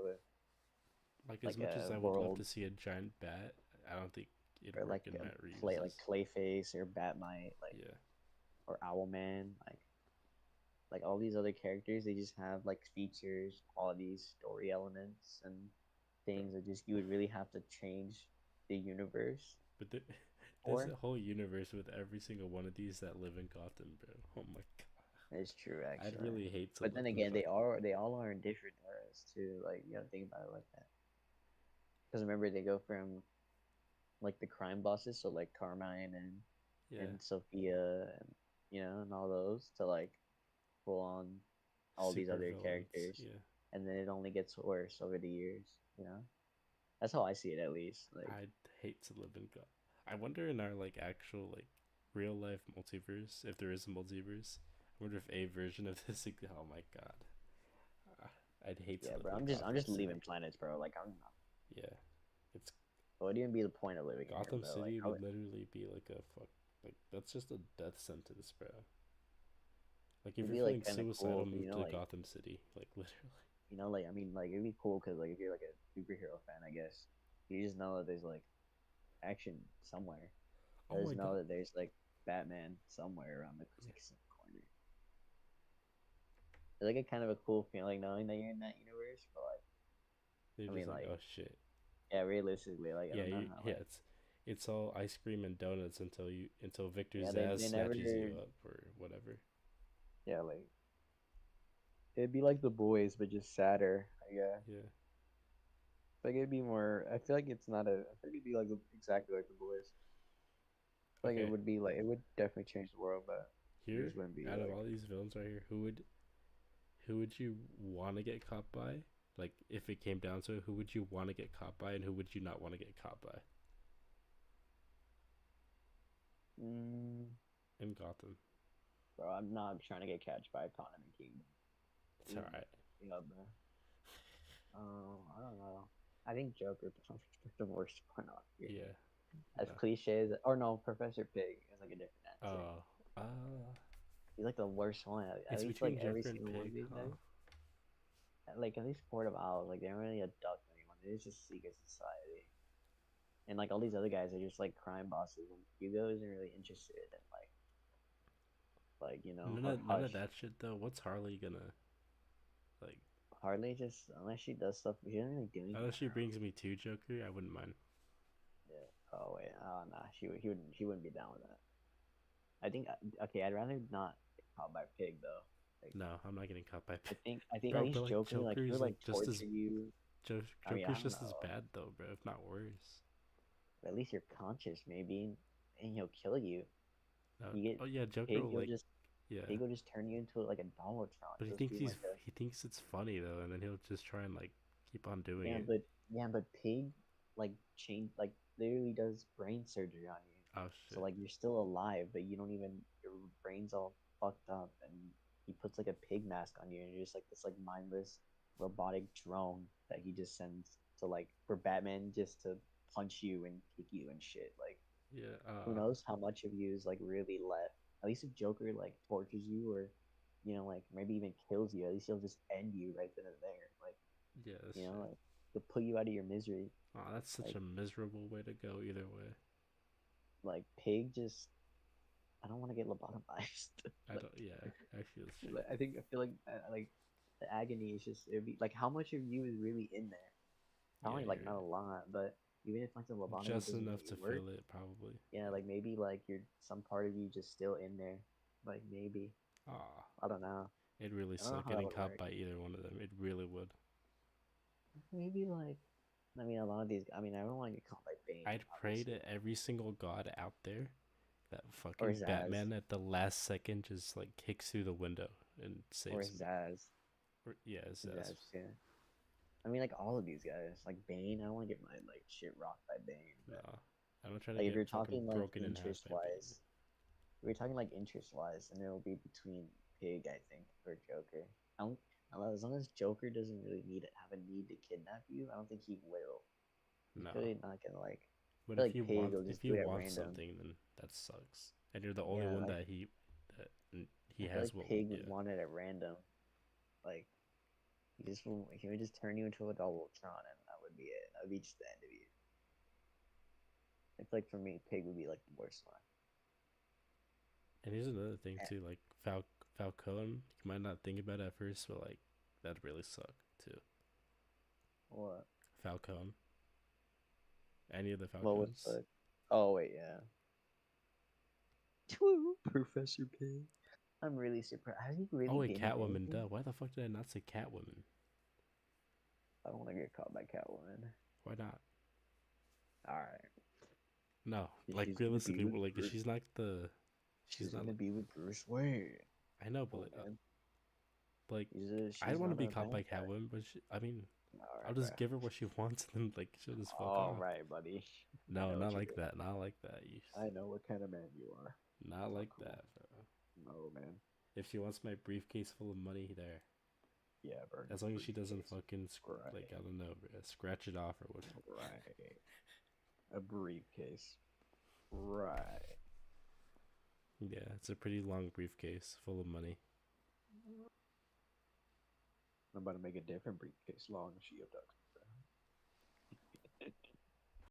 as like much as a I would love world to see a giant bat, I don't think it'd or work like in a Matt play like Reeves's. Clayface or Batmite, like Yeah, or Owlman, like all these other characters. They just have like features, qualities, story elements, and bro. things that just you would really have to change the universe But there's for. a whole universe with every single one of these that live in Gotham, bro. Oh my god. It's true, I'd actually. really hate to But then live in again, fucking. they all are in different eras too. Like you gotta think about it like that. Because remember, they go from like the crime bosses, so like Carmine Yeah, and Sophia and and all those to like full on all these super other villains. characters, Yeah, and then it only gets worse over the years. That's how I see it, at least. Like, I'd hate to live in God. I wonder in our like actual like real life multiverse, if there is a multiverse. I wonder if a version of this. Oh my god, uh, I'd hate to yeah, live bro, in I'm Gotham just City. leaving planets, bro. Like, I'm not. Yeah, it's What would even be the point of living in here, Gotham bro? Like, City would literally be like a fuck. Like that's just a death sentence, bro. Like if it'd you're be like feeling kind of suicidal, cool, move to Gotham City. Like literally. like I mean, like it'd be cool because like if you're like a superhero fan, I guess you just know that there's like action somewhere. Oh I my just know god. that there's like Batman somewhere around the corner. It's like a kind of a cool feeling knowing that you're in that universe, but like, They're I just mean, like, like, oh shit. yeah, realistically, like, I Yeah, don't know how, yeah. like, It's all ice cream and donuts until Victor yeah, Zaz they never, snatches you up or whatever. yeah, like, it'd be like the boys, but just sadder, I guess. Yeah. Like, it'd be more, I feel like it's not a, I think it'd be like exactly like the boys. Like, it Okay. would be like, it would definitely change the world, but it Here, just wouldn't be out of like, all these villains right here, who would you want to get caught by? Like, if it came down to it, who would you want to get caught by, and who would you not want to get caught by mm, in Gotham? bro, I'm not trying to get catched by Condiment King. It's all right. Yeah, bro. I don't know. I think Joker probably the worst one on here. Yeah. As No. cliche as, or no, Professor Pig is like a different answer. Oh. He's like the worst one. At It's least like between every Joker and single one of Pig, these huh? guys, like at least Court of Owls, like they don't really abduct anyone. It's just secret society, and like all these other guys are just like crime bosses. And Hugo isn't really interested in or None of Hush. that shit though. What's Harley gonna like? Hardly just unless she does stuff. She doesn't really do anything Unless on she her own. brings me to Joker, I wouldn't mind. Yeah. Oh wait. Oh nah. He wouldn't be down with that. I think okay. I'd rather not get caught by Pig though. Like No, I'm not getting caught by Pig. I think at Bro, but least like Joker, like Joker he would is like like just as torture you. I mean, I Joker's don't just as know. bad though, bro, if not worse. But at least you're conscious, maybe, and he'll kill you. No, You get oh yeah, Joker Pig, will like yeah, Pig will just turn you into like a Donaldtron. but He'll just be like a he thinks it's funny though, and then he'll just try and like keep on doing yeah, it. but Pig like change like literally does brain surgery on you. Oh So shit. like you're still alive, but you don't even your brain's all fucked up, and he puts like a pig mask on you, and you're just like this like mindless robotic drone that he just sends to like for Batman just to punch you and kick you and shit. Like Yeah. who knows how much of you is like really left. At least if Joker like tortures you or like maybe even kills you, at least he'll just end you right then and there. Like Yeah, that's true. like he'll put you out of your misery. Oh, that's such Like a miserable way to go either way. Pig just I don't want to get lobotomized. I like, don't. Yeah, actually, that's true. like, I feel like the agony is just it'd be like how much of you is really in there. Probably Yeah, like you're not a lot, but even if like the lobotomy just doesn't enough really to work, feel it, probably. yeah, like maybe like you're some part of you just still in there. Like maybe Ah, I don't know. it'd really I don't know suck how that getting would caught work. by either one of them. It really would. Maybe like I mean a lot of these. I mean I don't want to get caught by Bane. I'd pray Obviously. to every single god out there that Or fucking Zaz. Batman at the last second just like kicks through the window and Or saves me. Zaz. Or, yeah, Zaz. Zaz, yeah. I mean, like all of these guys, like Bane. I don't want to get my like shit rocked by Bane. But, Nah, I don't try to like if get you're fucking talking like broken in half interest by Bane. wise, if you're talking like interest wise, then it'll be between Pig, I think, or Joker. I don't. As long as Joker doesn't really have a need to kidnap you, I don't think he will. He's No, really not gonna like. but I feel like Pig will just if do you it at want random. something, then that sucks. And you're the only Yeah, one like that he I feel has. like What? Pig Yeah. would want it at random. Like he would just turn you into a Doubletron, and that would be it. That would be just the end of you. It's like for me, Pig would be like the worst one. And here's another thing too, like Falcone. You might not think about it at first, but like that'd really suck too. What? Falcone. Any of the What was Falcons. the? Oh wait, yeah. Woo, Professor Pig. I'm really surprised. Has he really Oh wait, been in Catwoman. anything? Duh. Why the fuck did I not say Catwoman? I don't want to get caught by Catwoman. Why not? All right. No, She's like gonna realistically, be with like Bruce. she's not the. She's not. gonna be with Bruce Wayne. I know, but Oh, like, man. I don't want to not be a caught by bad guy. Catwoman, but I mean, All right, I'll just bro. give her what she wants and then like she'll just fuck All off. right, buddy. I No, know not what like you're that. Not like that. I know what kind of man you are. Not like cool. that, bro. No, man. If she wants my briefcase full of money, there. Yeah, bro. As long as she doesn't fucking Right. like I don't know, bro, scratch it off or whatever. Right. A briefcase. Right. Yeah, it's a pretty long briefcase full of money. I'm about to make a different briefcase long. She abducts